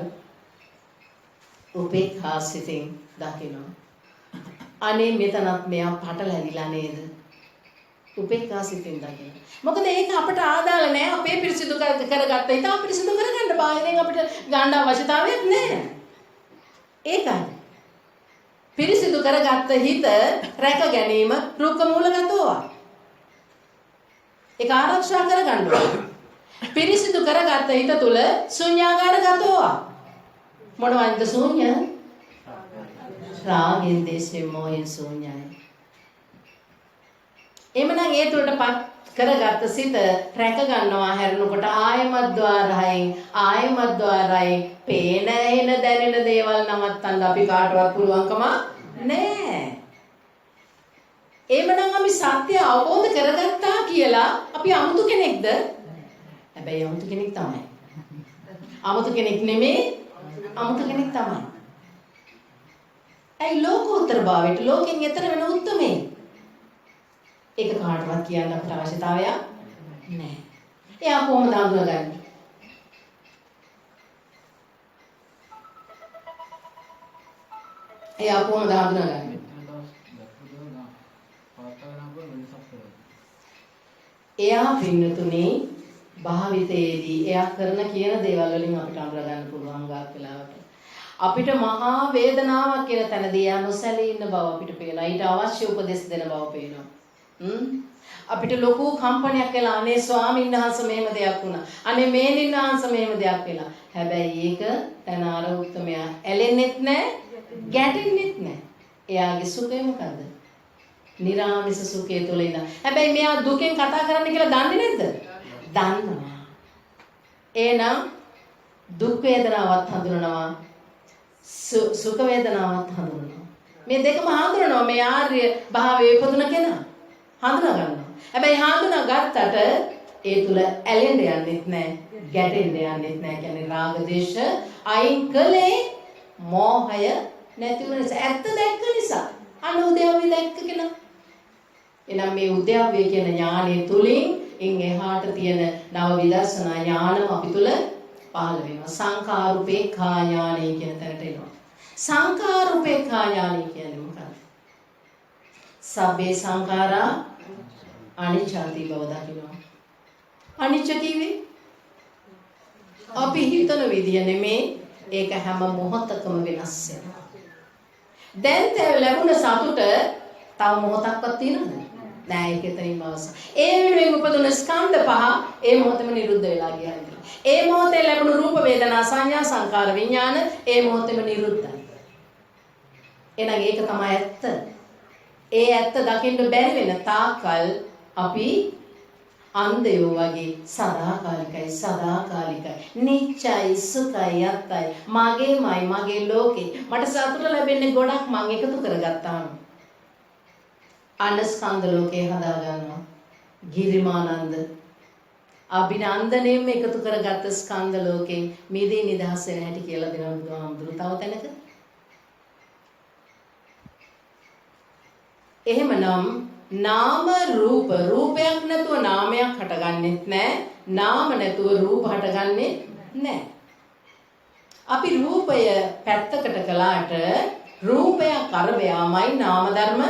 උපේක්ෂා සිතින් දකිනවා. අනේ මෙතනත් මෙයා පටලැවිලා නේද? උපේක්ෂා සිතින් දකිනවා. මොකද ඒක අපට ආදාළ නෑ. අපේ පිරිසිදු කරගත්ත හිත අපිරිසිදු කරගන්න බාහිරින් අපිට ගන්න අවශ්‍යතාවයක් නෑ. ඒකයි. පිරිසිදු කරගත්ත හිත රැක ගැනීම රුක්ක මූලගතෝවා. ඒක ආරක්ෂා කරගන්න ඕනේ. පිරිසිදු කරගත්ත හිත තුල ශුන්‍යාකාරගතෝවා. මොනවද ශුන්‍ය? රාගෙන් දේශේ මොහෙන් ශුන්‍යයි. එමනම් ඒ තුලටපත් කරගත්ත සිත රැක ගන්නවා හැරෙනකොට ආයමත් ద్వාරයෙන් පේන එන දැනෙන දේවල් නවත්තන්න අපි කාටවත් පුළුවන්කම නැහැ. එමනම් අපි සත්‍ය අවබෝධ කරගත්තා කියලා අපි අමුතු කෙනෙක්ද? හැබැයි අමුතු කෙනෙක් තමයි. අමුතු කෙනෙක් නෙමෙයි, අමුතු කෙනෙක් තමයි. ඒ ලෝකෝත්තර භාවයට ලෝකෙන් එතර වෙන උත්මේ. ඒක කාටවත් කියන්න අපට අවශ්‍යතාවයක් නැහැ. එයා කොහොමද හඳුනගන්නේ? එයා කොහොමද හඳුනගන්නේ? එයා පින්නතුනේ භාවිතයේදී එයා කරන කියන දේවල් වලින් අපිට අඳුර ගන්න පුළුවන් ගාක් වෙලාවට. අපිට මහා වේදනාවක් කියන තැනදී එයා නොසැලී ඉන්න බව අපිට පේනවා. ඊට අවශ්‍ය උපදෙස් දෙන බව පේනවා. අපිට ලොකු කම්පනයක් වෙලා අනේ ස්වාමීන් වහන්සේ මෙහෙම දෙයක් වුණා. අනේ මේනින් වහන්සේ මෙහෙම දෙයක් වෙලා. හැබැයි ඒක තන අර උත්තමයා ඇලෙන්නෙත් නැහැ, ගැටෙන්නෙත් නැහැ. එයාගේ සුඛය මොකද්ද? නිරාමිස සුඛය තුල ඉඳන්. හැබැයි මෙයා දුකෙන් කතා කරන්න කියලා දන්නේ නැද්ද? දන්නවා. එහෙනම් දුක් වේදනාවත් හඳුනනවා, සුඛ වේදනාවත් හඳුනනවා. මේ දෙකම හඳුනනවා. මේ ආර්ය භාවයේ ඉපදුන කෙනා හඳුනා ගන්නවා. හැබැයි හඳුනා ගත්තට ඒ තුල ඇලෙන්න යන්නෙත් නැහැ, ගැටෙන්න යන්නෙත් නැහැ. කියන්නේ රාග දේශ අයින් කළේ මෝහය නැති වෙන නිසා. ඇත්ත දැක්ක නිසා. අනුද්‍යව්‍ය දැක්ක කෙනා. එනම් මේ උද්‍යව්‍ය කියන ඥානෙ තුලින් එහාට තියෙන නව විදර්ශනා ඥානම අපි තුල පහළ වෙනවා. සංඛාරුපේක්ඛා ඥානෙ කියන තැනට එනවා. සංඛාරුපේක්ඛා ඥානෙ කියන්නේ මොකක්ද? සබ්බේ සංඛාරා අනිච්චති බව දකිනවා. අනිච්ච කිව්වේ අපි හිතන විදිය නෙමේ. ඒක හැම මොහොතකම වෙනස් වෙනවා. දැන් ලැබුණ සතුට තව මොහොතක්වත් තියෙනවද? නෑ. ඒක එතනින්ම අවසන්. ඒ වෙනුවෙන් උපදින ස්කන්ධ පහ ඒ මොහොතේම නිරුද්ධ වෙලා ගියා. ඒ මොහොතේ ලැබුණු රූප වේදනා සංඥා සංකාර විඥාන ඒ මොහොතේම නිරුද්ධයි. එහෙනම් ඒක තමයි ඇත්ත. ඒ ඇත්ත දකින්න බැරි වෙන තාක්කල් අපි අන්ධයෝ වගේ සදාකාලිකයි නිච්චයි සුඛයි යත්තයි මගේමයි මගේ ලෝකේ මට සතුට ලැබෙන්නේ ගොඩක් මං එකතු කරගත්තාම අනස්කන්ධ ලෝකේ හදා ගන්නවා. ගිරිමානන්ද අභිනන්දනයෙන්ම එකතු කරගත්ත ස්කන්ධ ලෝකෙන් මිදී නිදහස් වෙන හැටි කියලා දෙනවා බුදුහාමුදුරු තව තැනක. එහෙමනම් නාම රූපයක් නැතුව නාමයක් හටගන්නෙත් නැහැ. නාම නැතුව රූප හටගන්නේ නැහැ. අපි රූපය පැත්තකට කළාට රූපයක් අරබයාමයි නාම ධර්ම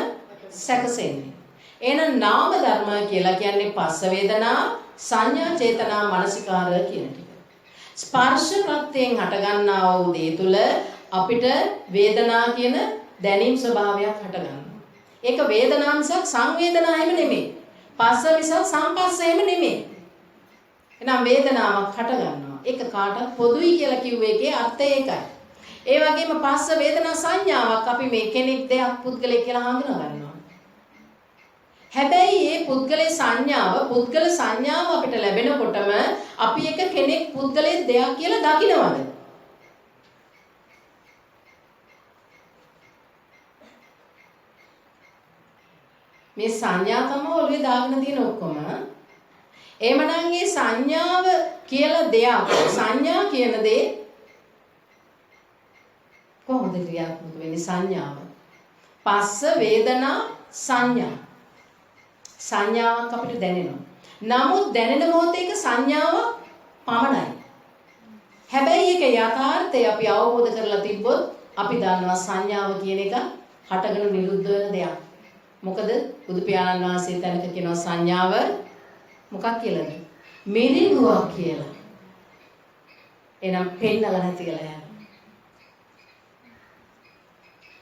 සැකසෙන්නේ. එහෙනම් නාම ධර්ම කියලා කියන්නේ පස්ස වේදනා සංඥා චේතනා මනසිකාර කියන ටික. ස්පර්ශ ප්‍රත්‍යයෙන් හටගන්නා වූ දේ තුල අපිට වේදනා කියන දැනීම් ස්වභාවයක් හටගන්නවා. ඒක වේදනා මිසක් සංවේදනා හැම නෙමෙයි. පස්ස මිසක් සංපස්ස හැම නෙමෙයි. එහෙනම් වේදනාවක් හටගන්නවා. ඒක කාටත් පොදුයි කියලා කිව්වේ ඒකේ අර්ථය ඒකයි. ඒ වගේම පස්ස වේදනා සංඥාවක් අපි මේ කෙනෙක් දෙයක් පුද්ගලයෙක් කියලා හඳුනා ගන්නවා. හැබැයි මේ පුද්ගල සංඥාව අපිට ලැබෙනකොටම අපි එක කෙනෙක් පුද්ගලයෙක් දෙයක් කියලා දකිනවද? මේ සංඥා තමයි ඔළුවේ දාගෙන තියෙන ඔක්කොම. එහෙමනම් මේ සංඥාව කියලා දෙයක් සංඥා කියන දේ කොහොමද ක්‍රියාත්මක වෙන්නේ? සංඥාව පස්ස වේදනා සංඥාවක් අපිට දැනෙනවා. නමුත් දැනෙන මොහොතේ ඒක සංඥාව පමණයි. හැබැයි ඒක යථාර්ථය අපි අවබෝධ කරලා තිබ්බොත් අපි දන්නවා සංඥාව කියන එක හටගෙන නිරුද්ධ වෙන දෙයක්. මොකද බුදු පියාණන් වහන්සේ තැනක කියනවා සංඥාව මොකක් කියලාද? මිරිඟුවක් කියලා. එනම් පෙන්නලා නැති කියලා යනවා.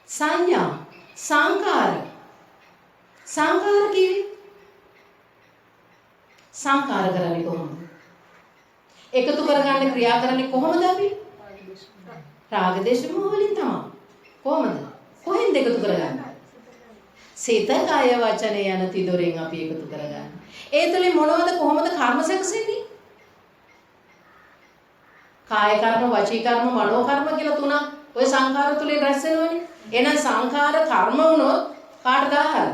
සංඥා සංකාර කිවි සංකාර කරන්නේ කොහොමද? එකතු කරගන්න ක්‍රියා කරන්නේ කොහොමද අපි? රාග දේශ මොහ වලින් තමයි. කොහොමද? කොහෙන්ද එකතු කරගන්නේ? සිත කය වචනය යන තිදොරෙන් අපි එකතු කරගන්න. ඒ තුලින් මොනවද කොහොමද කර්ම සැකසෙන්නේ? කාය කර්ම, වචී කර්ම, මනෝ කර්ම කියලා තුනක් ඔය සංඛාර තුලින් රැස් වෙනවනේ. එහෙනම් සංඛාර කර්ම වුණොත් කාටද ආහාර?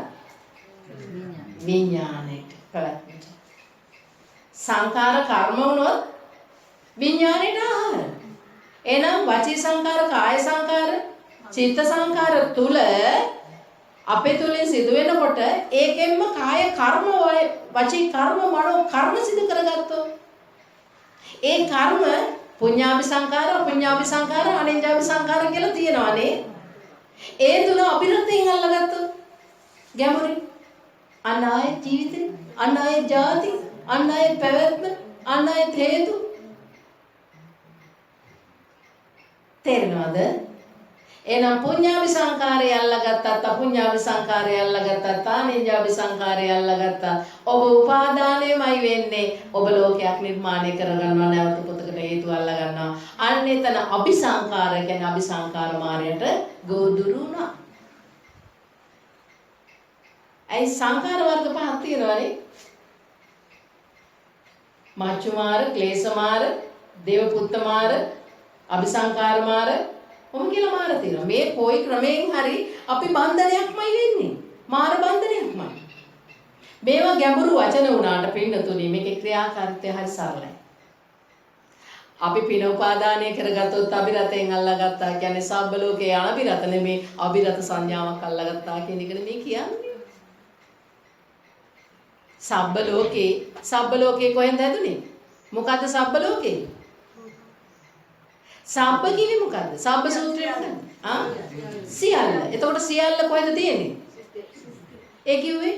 විඥාණයට. පැවැත්මට. සංඛාර කර්ම වුණොත් විඥාණයට ආහාර. එහෙනම් වචී සංඛාර, කාය සංඛාර, චිත්ත සංඛාර තුල අපේ තුලින් සිදු වෙනකොට ඒකෙන්ම කාය කර්ම, වචී කර්ම, මනෝ කර්ම සිදු කරගත්තොත් ඒ කර්ම පුඤ්ඤාභි සංඛාර, අපුඤ්ඤාභි සංඛාර, අනෙඤ්ඤාභි සංඛාර කියලා තියෙනවානේ. ඒ තුන අභිරතෙන් අල්ලගත්තොත් ගැඹුරින් අන්න ආයේ ජීවිතේ, අන්න ආයේ ජාති, අන්න ආයේ පැවැත්ම, අන්න ආයේ හේතු. තේරෙනවද? එහෙනම් පුඤ්ඤාභි සංඛාරය අල්ලගත්තත්, අපුඤ්ඤාභි සංඛාරය අල්ලගත්තත්, අනෙඤ්ඤාභි සංඛාරය අල්ලගත්තත් ඔබ උපාදානයමයි වෙන්නේ. ඔබ ලෝකයක් නිර්මාණය කරගන්නවා, නැවත පොතකට හේතු අල්ලගන්නවා. අන්න එතන අபிසංඛාර කියන්නේ අபிසංඛාර මායයට ගොදුරු වුණා. ඒ සංඛාර වර්ග පහක් තියෙනවානේ. මාච්චු මාර, ක්ලේශ මාර, දේව පුත්ත මාර, අபிසංඛාර මාර, ඔම කියලා මාර තියෙනවා. මේ කොයි ක්‍රමයෙන් හරි අපි බන්ධනයක්මයි වෙන්නේ. මාර බන්ධනයක්මයි. මේවා ගැඹුරු වචන වුණාට පින්නතුනි මේකේ ක්‍රියාකාරීත්වය හරි සරලයි. අපි පින උපාදානය කරගත්තොත් අභිරතෙන් අල්ලගත්තා කියන්නේ සබ්බ ලෝකේ අනබිරත නෙමේ, අභිරත සංඥාවක් අල්ලගත්තා කියන එක නෙමේ කියන්නේ. සබ්බ ලෝකේ කොහෙන්ද හැදුනේ? මොකද්ද සබ්බ ලෝකේ? සබ්බ කිවි මොකද්ද? සබ්බ සූත්‍රය මොකද්ද? සියල්ල. එතකොට සියල්ල කොහෙද තියෙන්නේ? ඒ කිව්වේ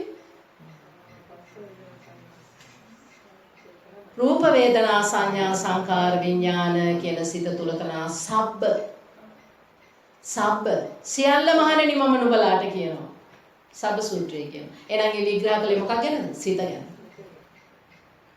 රූප වේදනා සංඥා සංකාර විඥාන කියන සිත තුල තන සබ්බ සියල්ල මහණෙනි මම නුඹලාට කියනවා. සබ්බ සූත්‍රය කියනවා. එහෙනම් ඒ විග්‍රහ කළේ මොකක් ගැනද? සිත ගැන.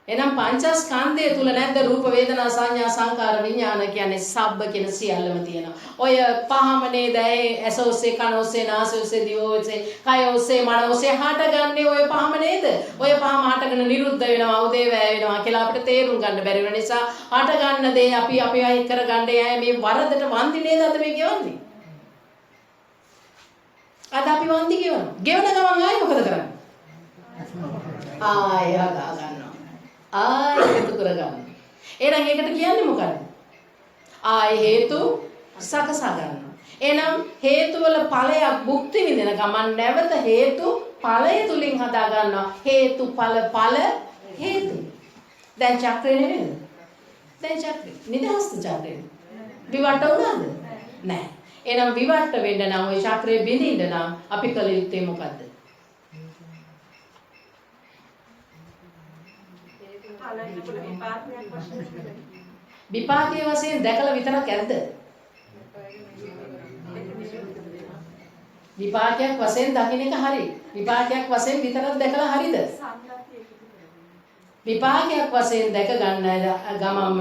එහෙනම් පංචස්කන්ධය තුල නැද්ද රූප වේදනා සංඥා සංකාර විඥාන කියන්නේ සබ්බ කියන සියල්ලම තියෙනවා. ඔය පහම නේද ඇස ඔස්සේ කන ඔස්සේ නාසය ඔස්සේ දිව ඔස්සේ කය ඔස්සේ මන ඔස්සේ හටගන්නේ ඔය පහම නේද? ඔය පහම හටගෙන නිරුද්ධ වෙනවා උදේවැය වෙනවා කියලා අපිට තේරුම් ගන්න බැරි වෙන නිසා හටගන්න දේ අපි අයි කරගන්න යයි මේ වරදට වන්දි නේද අද මේ ගෙවන්නේ? අද අපි වන්දි ගෙවනවා. ගෙවන ගමන් ආයි මොකද කරන්නේ? ආය හදා ගන්නවා. ආය හේතු කරගන්න. එහෙනම් ඒකට කියන්නේ මොකද? ආය හේතු සකසා ගන්නවා. එහෙනම් හේතු වල ඵලයක් භුක්ති විඳින ගමන් නැවත හේතු ඵලය තුලින් හදා ගන්නවා. හේතු ඵල හේතු. දැන් චක්‍රේ නෙමෙයිද? දැන් චක්‍රේ. නිදහස්ත චක්‍රේ. විවට වුණාද? නැහැ. එහෙනම් විවට වෙන්න නම් ওই චක්‍රේ බිඳින්න නම් අපි කළ යුත්තේ මොකද්ද? විපාකයේ වශයෙන් දැකලා විතරක් ඇද්ද? විපාකයක් වශයෙන් දකින්න එක හරි. විපාකයක් වශයෙන් විතරක් දැකලා හරිද? විපාකයක් වශයෙන් දැක ගන්න ගමම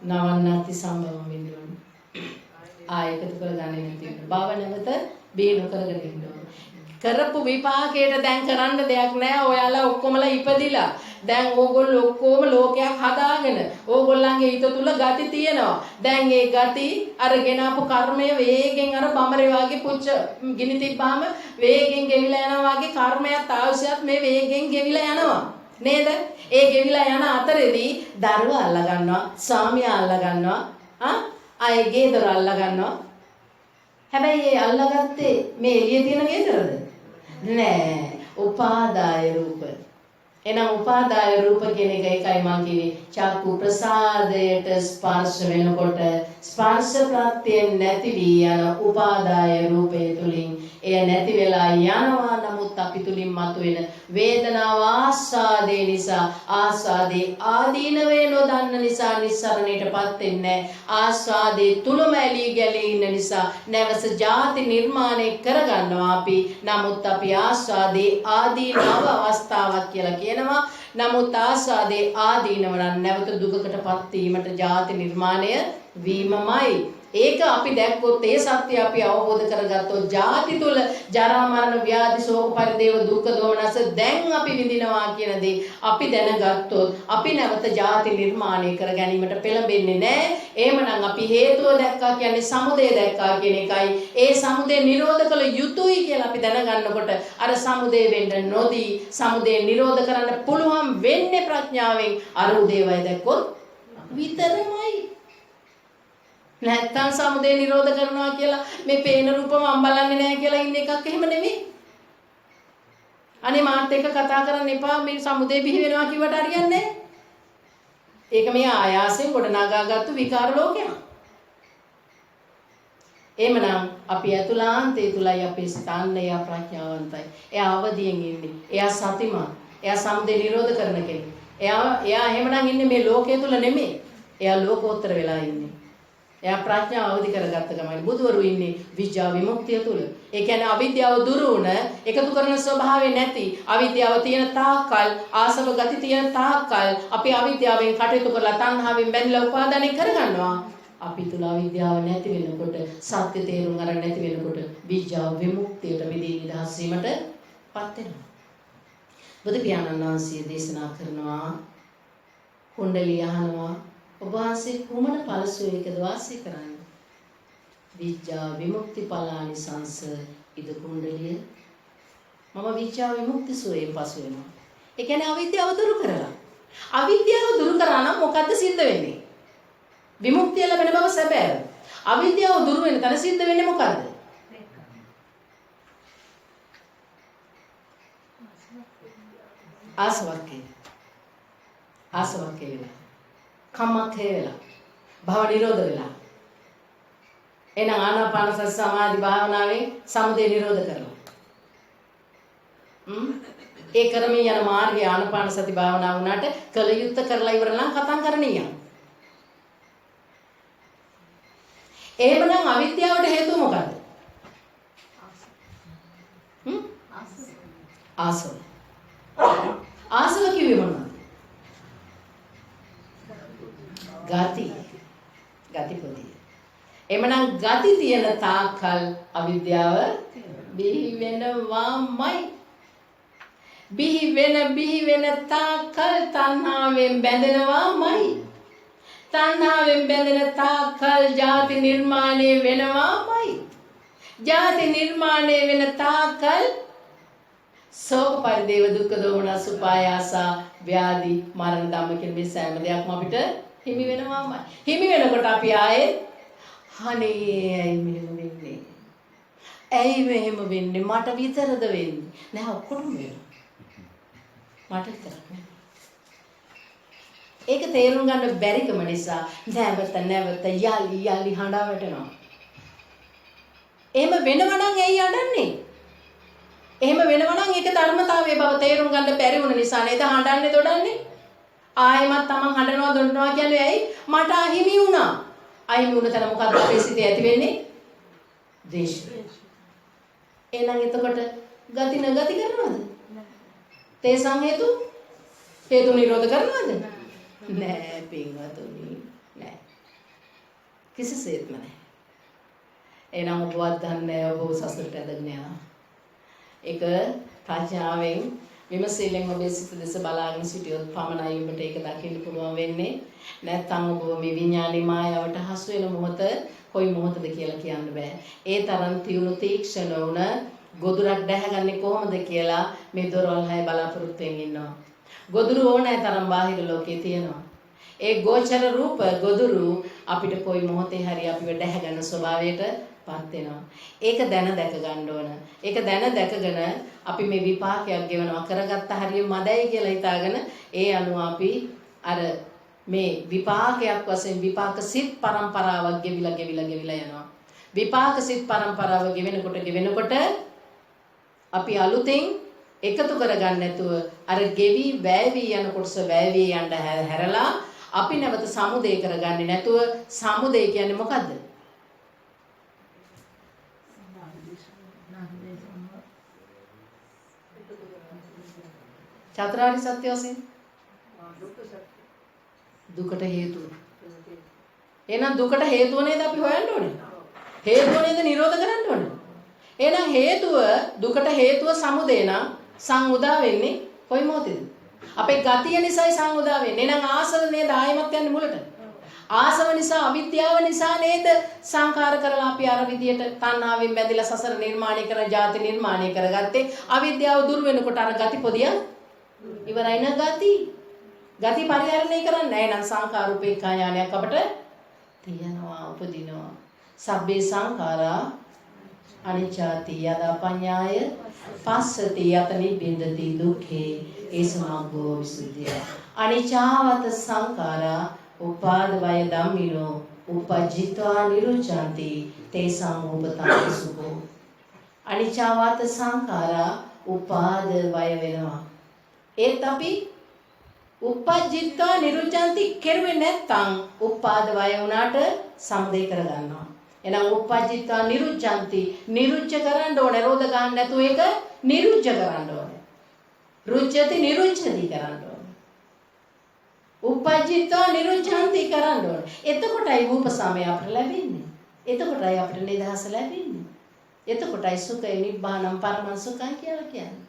නවන්නති සම්භවම වෙනවා. ආයකට කරගන්නේ නැති වෙනවා. භව නැවත බේන කරගෙන ඉන්න ඕනේ. කරපු විපාකයට දැන් කරන්න දෙයක් නැහැ. ඔයාලා ඔක්කොමලා ඉපදිලා. දැන් ඕගොල්ලෝ ඔක්කොම ලෝකයක් හදාගෙන ඕගොල්ලන්ගේ හිත තුල ගති තියෙනවා. දැන් ඒ ගති අරගෙන ආපු කර්මය වේගෙන් අර බමරේ වගේ පුච්ච ගිනි තිබ්බාම වේගෙන් ගෙවිලා යනවා වගේ කර්මයක් ආවශ්‍යත් මේ වේගෙන් ගෙවිලා යනවා. නේද? ඒ ගෙවිලා යන අතරේදී දරුවා අල්ල ගන්නවා, ස්වාමියා අල්ල ගන්නවා, ආයේ ගේදර අල්ල ගන්නවා. හැබැයි ඒ අල්ලගත්තේ මේ එළියේ තියෙන ගේදරද? නෑ. උපාදාය රූප. එහෙනම් උපාදාය රූප කියන එක එකයි මම කිව්වේ. චක්කු ප්‍රසාදයට ස්පර්ශ වෙනකොට ස්පර්ශ ප්‍රත්‍යයෙන් නැති වී යන උපාදාය රූපය තුලින් එය නැති වෙලා යනවා. නමුත් අපි තුලින් මතුවෙන වේදනාව ආස්වාදේ නිසා ආස්වාදේ ආදීනවේ නොදන්න නිසා නිස්සරණයටපත් වෙන්නේ. ආස්වාදේ තුලම ඇලී ගැලී ඉන්න නිසා නැවස ಜಾති නිර්මාණය කරගන්නවා අපි. නමුත් අපි ආස්වාදේ ආදීනව අවස්ථාවක් කියලා කියනවා. නමුත් ආස්වාදේ ආදීනව නම් නැවත දුකකටපත් වීමට ಜಾති නිර්මාණය වීමමයි. ඒක අපි දැක්කොත් ඒ සත්‍ය අපි අවබෝධ කරගත්තොත් ජාති තුල ජරා මරණ ව්‍යාධි ශෝක පරිදේව දුක්ඛ දෝමනස දැන් අපි විඳිනවා කියන දේ අපි දැනගත්තොත් අපි නැවත ජාති නිර්මාණය කර ගැනීමට පෙළඹෙන්නේ නැහැ. එහෙමනම් අපි හේතුව දැක්කා කියන්නේ සමුදය දැක්කා කියන එකයි. ඒ සමුදය නිරෝධ කළ යුතුයි කියලා අපි දැනගන්නකොට අර සමුදය වෙන්න නොදී සමුදය නිරෝධ කරන්න පුළුවන් වෙන්නේ ප්‍රඥාවෙන් අර උදේවය දැක්කොත් විතරමයි. නැත්තම් සමුදය නිරෝධ කරනවා කියලා මේ පේන රූපම අම්බලන්නේ නැහැ කියලා ඉන්න එකක් එහෙම නෙමෙයි. අනේ මාත් එක්ක කතා කරන්න එපා මේ සමුදය බිහි වෙනවා කිව්වට හරියන්නේ නැහැ. ඒක මේ ආයාසයෙන් ගොඩනගාගත්තු විකාර ලෝකයක්. එහෙමනම් අපි අතුලාන්තේ තුලයි අපේ ස්ථානය ප්‍රඥාවන්තයි. එයා අවදියෙන් ඉන්නේ. එයා සතිමත්. එයා සමුදය නිරෝධ කරන කෙනෙක්. එයා එහෙමනම් ඉන්නේ මේ ලෝකයේ තුල නෙමෙයි. එයා ලෝකෝත්තර වෙලා ඉන්නේ. එයා ප්‍රඥාව අවදි කරගත්ත ගමන් බුදුවරු ඉන්නේ විඥා විමුක්තිය තුල. ඒ කියන්නේ අවිද්‍යාව දුරු වුණ එකතු කරන ස්වභාවය නැති අවිද්‍යාව තියෙන තාක්කල් ආසව ගති තියෙන තාක්කල් අපි අවිද්‍යාවෙන් කටයුතු කරලා තණ්හාවෙන් බැඳලා උපාදානය කරගන්නවා. අපි තුල අවිද්‍යාව නැති වෙනකොට සත්‍ය තේරුම් ගන්න නැති වෙනකොට විඥා විමුක්තියට මිදී නිදහස් වීමටපත් වෙනවා. බුදු පියාණන් වහන්සේ දේශනා කරනවා කුණ්ඩලිය අහනවා ඔබ වහන්සේ කුමන ඵලසෝයකද වාසය කරන්නේ? විඥා විමුක්ති ඵලානිසංස ඉද කුණ්ඩලිය මම විඥා විමුක්ති සෝයෙන් පසු වෙනවා. ඒ කියන්නේ අවිද්‍යාව දුරු කරලා. අවිද්‍යාව දුරු කරා නම් මොකද්ද සිද්ධ වෙන්නේ? විමුක්තිය ලැබෙන බව සැබෑව. අවිද්‍යාව දුරු වෙන තැන සිද්ධ වෙන්නේ මොකද්ද? ආසවක්කේ. ආසවක්කේ වෙලා. කම්මක්ඛය වෙලා. භව නිරෝධ වෙලා. එහෙනම් ආනාපාන සති සමාධි භාවනාවෙන් සමුදය නිරෝධ කරලා. ඒ කරමින් යන මාර්ගය ආනාපාන සති භාවනාව වුණාට කල යුත්තේ කරලා ඉවරලා කතං කරණීය. එහෙමනම් අවිද්‍යාවට හේතුව මොකද්ද? ආසව. ආසව කිව්වේ මොනවද? ගති. ගති පොදිය. එමනම් ගති තියෙන තාක්කල් අවිද්‍යාව බිහි වෙනවාමයි. බිහි වෙන තාක්කල් තණ්හාවෙන් බැඳෙනවාමයි. තණ්හාවෙන් බැඳෙන තාක්කල් ජාති නිර්මාණය වෙනවාමයි. ජාති නිර්මාණය වෙන තාක්කල් සෝක පරිදේව දුක්ඛ දෝමනස් උපායාස ව්‍යාධි මරණ ධම්ම කියන මේ සෑම දෙයක්ම අපිට හිමි වෙනවාමයි. හිමි වෙනකොට අපි ආයේ අනේ ඇයි මෙහෙම වෙන්නේ? ඇයි මෙහෙම වෙන්නේ? මට විතරද වෙන්නේ? නෑ ඔක්කොම වෙනවා. මට විතරක් නෙමෙයි. ඒක තේරුම් ගන්න බැරිකම නිසා නැවත යලි හඬා වැටෙනවා. එහෙම වෙනවනම් ඇයි අඬන්නේ? එහෙම වෙනවනම් ඒක ධර්මතාවයේ බව තේරුම් ගන්න බැරි වුණ නිසා නේද හඬන්නේ දොඩන්නේ? ආයෙමත් තමන් හඬනවා දොඩනවා කියන්නේ ඇයි? මට අහිමි වුණා. අහිමි වුණ තැන මොකද්ද අපේ සිතේ ඇති වෙන්නේ? ද්වේෂය. එහෙනම් එතකොට ගති නගති කරනවද? තේසං හේතු නිරෝධ කරනවද? නෑ පින්වතුනි නෑ. කිසිසේත්ම නෑ. එහෙනම් ඔබවත් දන්නේ ඔබ සසරට ඇදගෙන යනවා. ඒක ප්‍රඥාවෙන් විමසිල්ලෙන් ඔබේ සිත දෙස බලාගෙන සිටියොත් පමණයි ඔබට ඒක දකින්න පුළුවන් වෙන්නේ. නැත්නම් ඔබ මේ විඥානී මායාවට හසු වෙන මොහොත කොයි මොහොතද කියලා කියන්න බෑ. ඒ තරම් තියුණු තීක්ෂණ වුණ ගොදුරක් දැහැගන්නේ කොහොමද කියලා මේ දොරවල් හය බලාපොරොත්තුෙන් ඉන්නවා. ගොදුරු ඕනෑ තරම් බාහිර ලෝකේ තියෙනවා. ඒ ගෝචර රූප ගොදුරු අපිට කොයි මොහොතේ හරි අපිව දැහැගන්න ස්වභාවයට පත් වෙනවා. ඒක දැන දැක ගන්න ඕන. ඒක දැන දැකගෙන අපි මේ විපාකයක් ගෙවනවා කරගත්ත හරිය මදයි කියලා හිතාගෙන ඒ අනුව අපි අර මේ විපාකයක් වශයෙන් විපාක සිත් පරම්පරාවක් ගෙවිලා යනවා. විපාක සිත් පරම්පරාව ගෙවෙනකොට අපි අලුතෙන් එකතු කරගන්න නැතුව අර ගෙවි වැවි යන කොටස වැවි යන්න හැරලා අපි නැවත සමුදේ කරගන්නේ නැතුව සමුදේ කියන්නේ මොකද්ද? චතුරාර්ය සත්‍ය වශයෙන් දුකට හේතුව. එහෙනම් දුකට හේතුව නේද අපි හොයන්න ඕනේ? හේතුව නේද නිරෝධ කරන්න ඕනේ? එහෙනම් හේතුව දුකට හේතුව සමුදය නම් සංඋදා වෙන්නේ කොයි මොහොතේද? අපේ ගතිය නිසායි සංඋදා වෙන්නේ. එහෙනම් ආසව නේද ආයමත් යන්නේ මුලට? ආසව නිසා අවිද්‍යාව නිසා නේද සංඛාර කරලා අපි අර විදියට තණ්හාවෙන් බැඳිලා සසර නිර්මාණය කරන ජාති නිර්මාණය කරගත්තේ. අවිද්‍යාව දුර වෙනකොට අර ගති පොදිය ඉවරයි න ගති පරිහරණය කරන්නේ නැහැ. නම් සංඛාර උපේක්ඛා ඥානයක් අපට තියෙනවා උපදිනවා. සබ්බේ සංඛාරා අනිච්චාති යදා පඤ්ඤාය පස්සති යත නිබ්බින්දති දුක්ඛේ ඒසමග්ගෝ විසුද්ධිය. අනිච්චාවත සංඛාරා උපාද වය ධම්මිනෝ උපජ්ජිත්වා නිරුච්ඡanti තේසං උපතං සුඛෝ. අනිච්චාවත සංඛාරා උපාද වය වෙනවා. ඒත් අපි උපජ්ජිත්වා නිරුච්ඡanti කෙරුවේ නැත්තම් උපාද වය වුණාට සමුදේ කරගන්නවා. එහෙනම් උපජ්ජිත්වා නිරුච්ඡanti නිරුච්ඡ කරන්න ඕනේ. රෝධ ගන්න නැතුව ඒක නිරුච්ඡ කරන්න ඕනේ. රුච්ඡති නිරුච්ඡති කරන්න ඕනේ. උපජ්ජිත්වා නිරුච්ඡanti කරන්න ඕනේ. එතකොටයි රූප සමය අපට ලැබෙන්නේ. එතකොටයි අපිට නිදහස ලැබෙන්නේ. එතකොටයි සුඛය නිබ්බානම් පරම සුඛං කියලා කියන්නේ.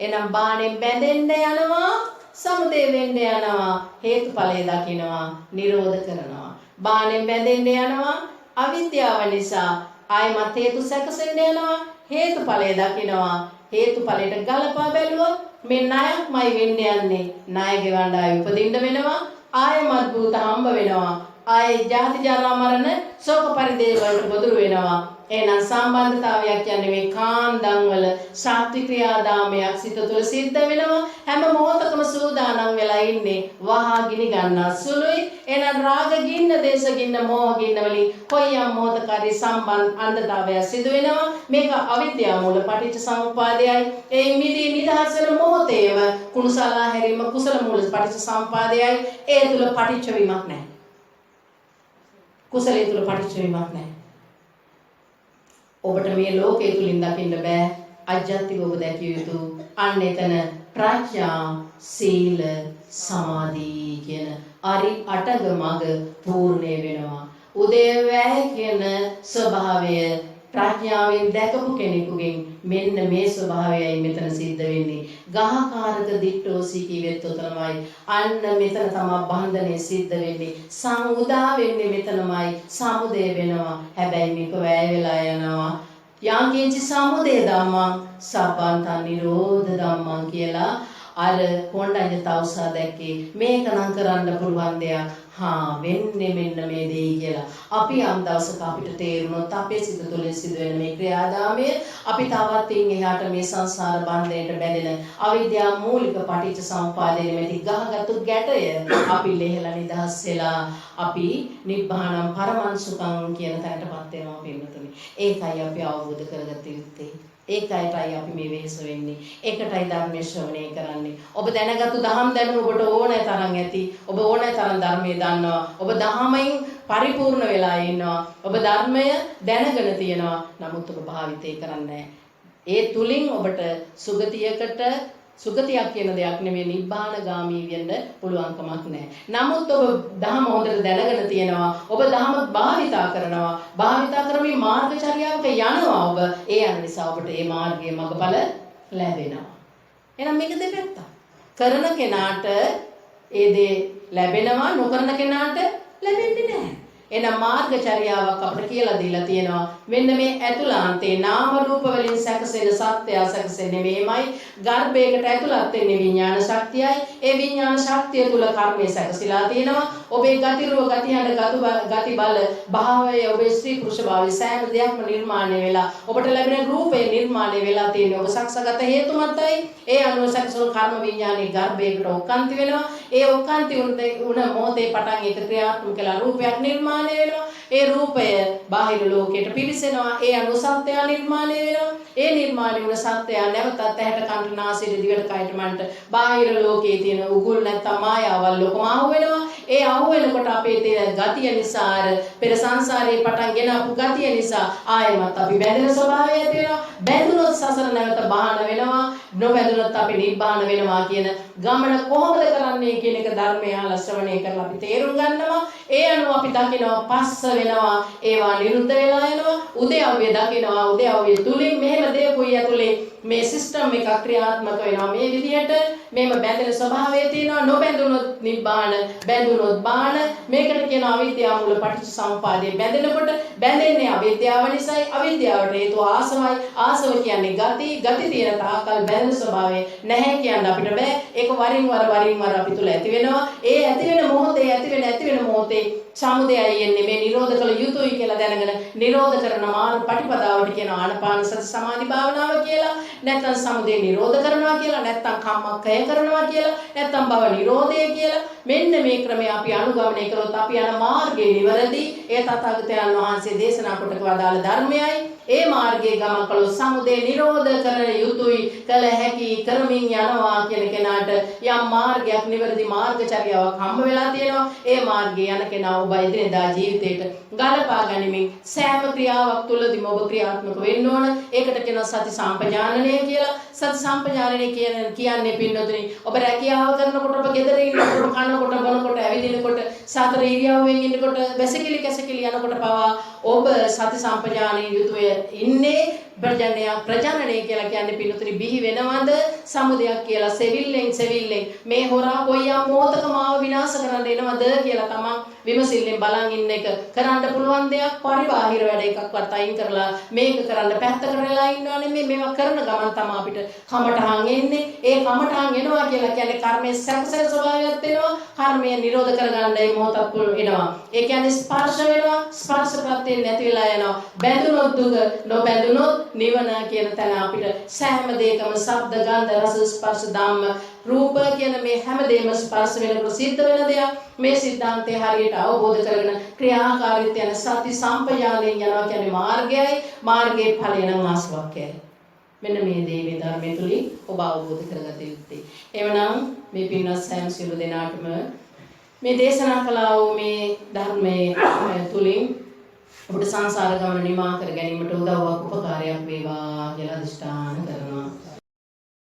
එහෙනම් බාණෙන් බැඳෙන්න යනවා, සමුදේ වෙන්න යනවා, හේතුඵලය දකිනවා, නිරෝධ කරනවා. බාණෙන් බැඳෙන්න යනවා අවිද්‍යාව නිසා, ආයමත් හේතු සැකසෙන්න යනවා, හේතුඵලය දකිනවා. හේතුඵලයට ගලපා බැලුවොත් මේ ණයක්මයි වෙන්න යන්නේ. ණය ගෙවන්න ආයෙ උපදින්න වෙනවා, ආයමත් භූත හම්බ වෙනවා, ආයෙ ජාති ජරා මරණ ශෝක පරිදේව වලට ගොදුරු වෙනවා. එහෙනම් සම්බන්ධතාවයක් කියන්නේ මේ කාන්දන් වල ශක්ති ක්‍රියාදාමයක් සිත තුළ සිද්ධ වෙනවා. හැම මොහොතකම සූදානම් වෙලා ඉන්නේ වහා ගිනි ගන්නා සුළුයි. එහෙනම් රාග ගින්න, දේශ ගින්න, මෝහ ගින්න වලින් කොයියම් මොහොතකරි සම්බන්ධතාවය සිදු වෙනවා. මේක අවිද්‍යාව මූල පටිච්ච සමුප්පාදයයි. ඒ මිදී නිදහස් වෙන මොහොතේම කුණුසලා හැරීම කුසල මූල පටිච්ච සමුප්පාදයයි. ඒ තුල පටිච්ච වීමක් නැහැ. කුසලයේ තුල පටිච්ච වීමක් නැහැ. ඔබට මේ ලෝකයේ තුලින් දකින්න බෑ. අජ්ජත්තික ඔබ දැකිය යුතු අන්න එතන ප්‍රඥා, සීල, සමාධි කියන අරි අටග මග පූර්ණේ වෙනවා. උදේවැය කියන ස්වභාවය ප්‍රඥාවෙන් දැකපු කෙනෙකුගෙන් මෙන්න මේ ස්වභාවයයි මෙතන සිද්ධ වෙන්නේ. ගහකාරක දිට්ඨෝසි කිවෙත් උතරමයි. අන්න මෙතන තමයි බන්ධනේ සිද්ධ වෙන්නේ. සංඋදා වෙන්නේ මෙතනමයි. සමුදය වෙනවා. හැබැයි මේක වැය වෙලා යනවා. යංකින්චි සමුදය ධම්මං සබ්බන්තං නිරෝධ ධම්මං කියලා අර කොණ්ඩඤ්ඤ තවුසා දැක්කේ මේක නම් කරන්න පුළුවන් දෙයක්. වෙන්නේ මෙන්න මේ දෙයි කියලා. අපි යම් දවසක අපිට තේරුණොත් අපේ සිත තුළ සිදුවෙන මේ ක්‍රියාදාමය අපි තවත් එහාට මේ සංසාර බන්ධයට බැඳෙන අවිද්‍යා මූලික පටිච්ච සමුප්පාදයේ මෙති ගහගත්තු ගැටය අපි ලෙහෙලා නිදහස් වෙලා අපි නිබ්බානම් පරමංසුකම් කියන තැනටපත් වෙනවා පින්නතුනි. ඒකයි අපි අවබෝධ කරගත යුත්තේ. ඒකයිටයි අපි මේ වෙහෙස වෙන්නේ. ඒකටයි ධර්මයේ ශ්‍රවණය කරන්නේ. ඔබ දැනගත්තු දහම් දැනුම ඔබට ඕනෑ තරම් ඇති. ඔබ ඕනෑ තරම් ධර්මයේ දන්නවා. ඔබ දහමෙන් පරිපූර්ණ වෙලා ඉන්නවා. ඔබ ධර්මය දැනගෙන තියෙනවා. නමුත් ඔබ භාවිතේ කරන්නේ නැහැ. ඒ තුලින් ඔබට සුගතියක් කියන දෙයක් නෙමෙයි නිබ්බානගාමී වෙන්න පුළුවන් කමක් නැහැ. නමුත් ඔබ ධර්ම හොඳට දැනගෙන තියෙනවා. ඔබ ධර්ම භාවිතා කරනවා. භාවිතා කරමින් මාර්ගචර්යාවක යනවා ඔබ. ඒ යන නිසා ඔබට මේ මාර්ගයේ මඟඵල ලැබෙනවා. එහෙනම් මේක දෙපැත්තක්. කරන කෙනාට ඒ දේ ලැබෙනවා, නොකරන කෙනාට ලැබෙන්නේ නැහැ. එහෙනම් මාර්ගචර්යාවක් අපිට කියලා දීලා තියෙනවා. මෙන්න මේ ඇතුළාන්තේ නාම රූප වලින් සැකසෙන සත්‍යය සැකසෙන්නේ මෙහෙමයි. ගර්භයකට ඇතුළත් වෙන්නේ විඥාන ශක්තියයි. ඒ විඥාන ශක්තිය තුල කර්මය සැකසීලා තියෙනවා. ඔබේ ගති රූප, ගති හඬ, ගති බල, භාවය, ඔබේ ස්ත්‍රී පුරුෂ භාවය සෑම දෙයක්ම නිර්මාණය වෙලා ඔබට ලැබෙන රූපේ නිර්මාණය වෙලා තියෙනවා. ඔබ සක්සගත හේතු මතයි ඒ අනුව සැකසුණු කර්ම විඥානයේ ගර්භයකට ඔක්කාන්ති වෙනවා. ඒ ඔක්කාන්ති උන මොහොතේ පටන් ඒක ක්‍රියාත්මක කළා රූපයක් නිර්මාණය වෙනවා. ඒ රූපය බාහිර ලෝකයට පිවිසෙනවා. ඒ අනුව සත්‍යය නිර්මාණය වෙනවා. ඒ නිර්මාණය වුණ සත්‍යය නැවතත් ඇහැට කනට නාසයට දිවට කයට මනට බාහිර ලෝකයේ තියෙන උගුල් නැත්නම් මායාවල් ලොකම අහු වෙනවා. ඒ අහු වෙනකොට අපේ තියෙන ගතිය නිසා පෙර සංසාරේ පටන් ගෙන අපු ගතිය නිසා ආයෙමත් අපි බැඳෙන ස්වභාවය ඇති වෙනවා. බැඳුනොත් සසර නැවත බහන වෙනවා. නොබැඳුනොත් අපි නිබ්බාන වෙනවා කියන ගමන කොහොමද කරන්නේ කියන එක ධර්මය අහලා ශ්‍රවණය කරලා අපි තේරුම් ගන්නවා. ඒ අනුව අපි දකිනවා පස්ස වෙනවා. ඒවා නිරුද්ධ වෙලා යනවා. උදයව්‍ය දකිනවා. උදයව්‍ය තුලින් මෙහෙම දේකුයි ඇතුලේ මේ සිස්ටම් එක ක්‍රියාත්මක වෙනවා. මේ විදිහට මේම බැඳෙන ස්වභාවය තියෙනවා. නොබැඳුනොත් නිබ්බාන, බැඳුනොත් බාන. මේකට කියනවා අවිද්‍යාව මූල පටිච්චසමුපාදේ. බැඳෙනකොට බැඳෙන්නේ අවිද්‍යාව නිසායි. අවිද්‍යාවට හේතුව ආසවයි. ආසව කියන්නේ ගති. ගති තියෙන තාකල් බැඳෙන ස්වභාවය නැහැ කියන්න අපිට බෑ. ඒක වරින් වර අපි තුල ඇති වෙනවා. ඒ ඇති වෙන මොහොතේ සමුදයයි එන්නේ මේ නිරෝධ කළ යුතුයි කියලා දැනගෙන නිරෝධ කරන මාර්ග ප්‍රතිපදාවට කියන ආනාපාන සති සමාධි භාවනාව කියලා. නැත්නම් සමුදය නිරෝධ කරනවා කියලා. නැත්නම් කම්මක්ඛය කරනවා කියලා. නැත්නම් භව නිරෝධය කියලා. මෙන්න මේ ක්‍රමය අපි අනුගමනය කරොත් අපි යන මාර්ගයේ නිවැරදි. ඒ තථාගතයන් වහන්සේ දේශනා කොට වදාළ ධර්මයයි. ඒ මාර්ගයේ ගමන් කළොත් සමුදය නිරෝධ කරන යුතුයි කළ හැකි කරමින් යනවා කියන කෙනාට යම් මාර්ගයක් නිවැරදි මාර්ගචර්යාවක් හම්බ වෙලා තියෙනවා. ඒ මාර්ගයේ යන කෙනා ඔබ එදිනෙදා ජීවිතේට ගලපා ගනිමින් සෑම ක්‍රියාවක් තුළදීම ඔබ ක්‍රියාත්මක වෙන්න ඕන. ඒකට කියනවා සති සම්පජානනය කියලා. සති සම්පජානනය කියන්නේ පින්නතුනි ඔබ රැකියාව කරනකොට ඔබ ගෙදර ඉන්නකොට කනකොට බොනකොට ඇවිදිනකොට සතර ඉරියව්වෙන් ඉන්නකොට වැසිකිලි කැසිකිලි යනකොට පවා ඔබ සති සම්පජානනයේ යුතුය ඉන්නේ. ප්‍රජනනය කියලා කියන්නේ පින්නතුනි බිහි වෙනවද සමුදයක් කියලා සෙවිල්ලෙන් මේ හොරා කොයියම් මොහතක මාව විනාශ කරන්න එනවද කියලා තමන් විමසිල්ලෙන් බලන් ඉන්න එක කරන්න පුළුවන් දෙයක්. පරිබාහිර වැඩ එකක්වත් අයින් කරලා මේක කරන්න පැත්තකට වෙලා ඉන්නවා නෙමෙයි. මේවා කරන ගමන් තමයි අපිට කමටහන් එන්නේ. ඒ කමටහන් එනවා කියලා කියන්නේ කර්මයේ සැකසෙන ස්වභාවයක් වෙනවා. කර්මය නිරෝධ කරගන්න මේ මොහොතක් එනවා. ඒ කියන්නේ ස්පර්ශ වෙනවා. ස්පර්ශ ප්‍රත්‍යයෙන් නැති වෙලා යනවා. බැඳුනොත් දුක, නොබැඳුනොත් නිවන කියන තැන අපිට සෑම දෙයකම ශබ්ද, ගන්ධ, රස, ස්පර්ශ, ධම්ම, රූප කියන මේ හැම දෙයක්ම ස්පර්ශ වෙනකොට සිද්ධ වෙන දෙයක්. මේ සිද්ධාන්තය හරියට අවබෝධ කරගෙන ක්‍රියාකාරීත්වය යන සති සම්පජානයෙන් යනවා කියන්නේ මාර්ගයයි. මාර්ගයේ ඵලය නම් ආස්වාක්‍යයි. මෙන්න මේ දේ මේ ධර්මය තුලින් ඔබ අවබෝධ කරගත යුත්තේ. එවනම් මේ පින්වත් සෑම සියලු දෙනාටම මේ දේශනා කළා වූ මේ ධර්මයේ තුලින් ඔබට සංසාර ගමන නිමා කර ගැනීමට උදව්වක් උපකාරයක් වේවා කියලා අදිෂ්ඨාන කරනවා.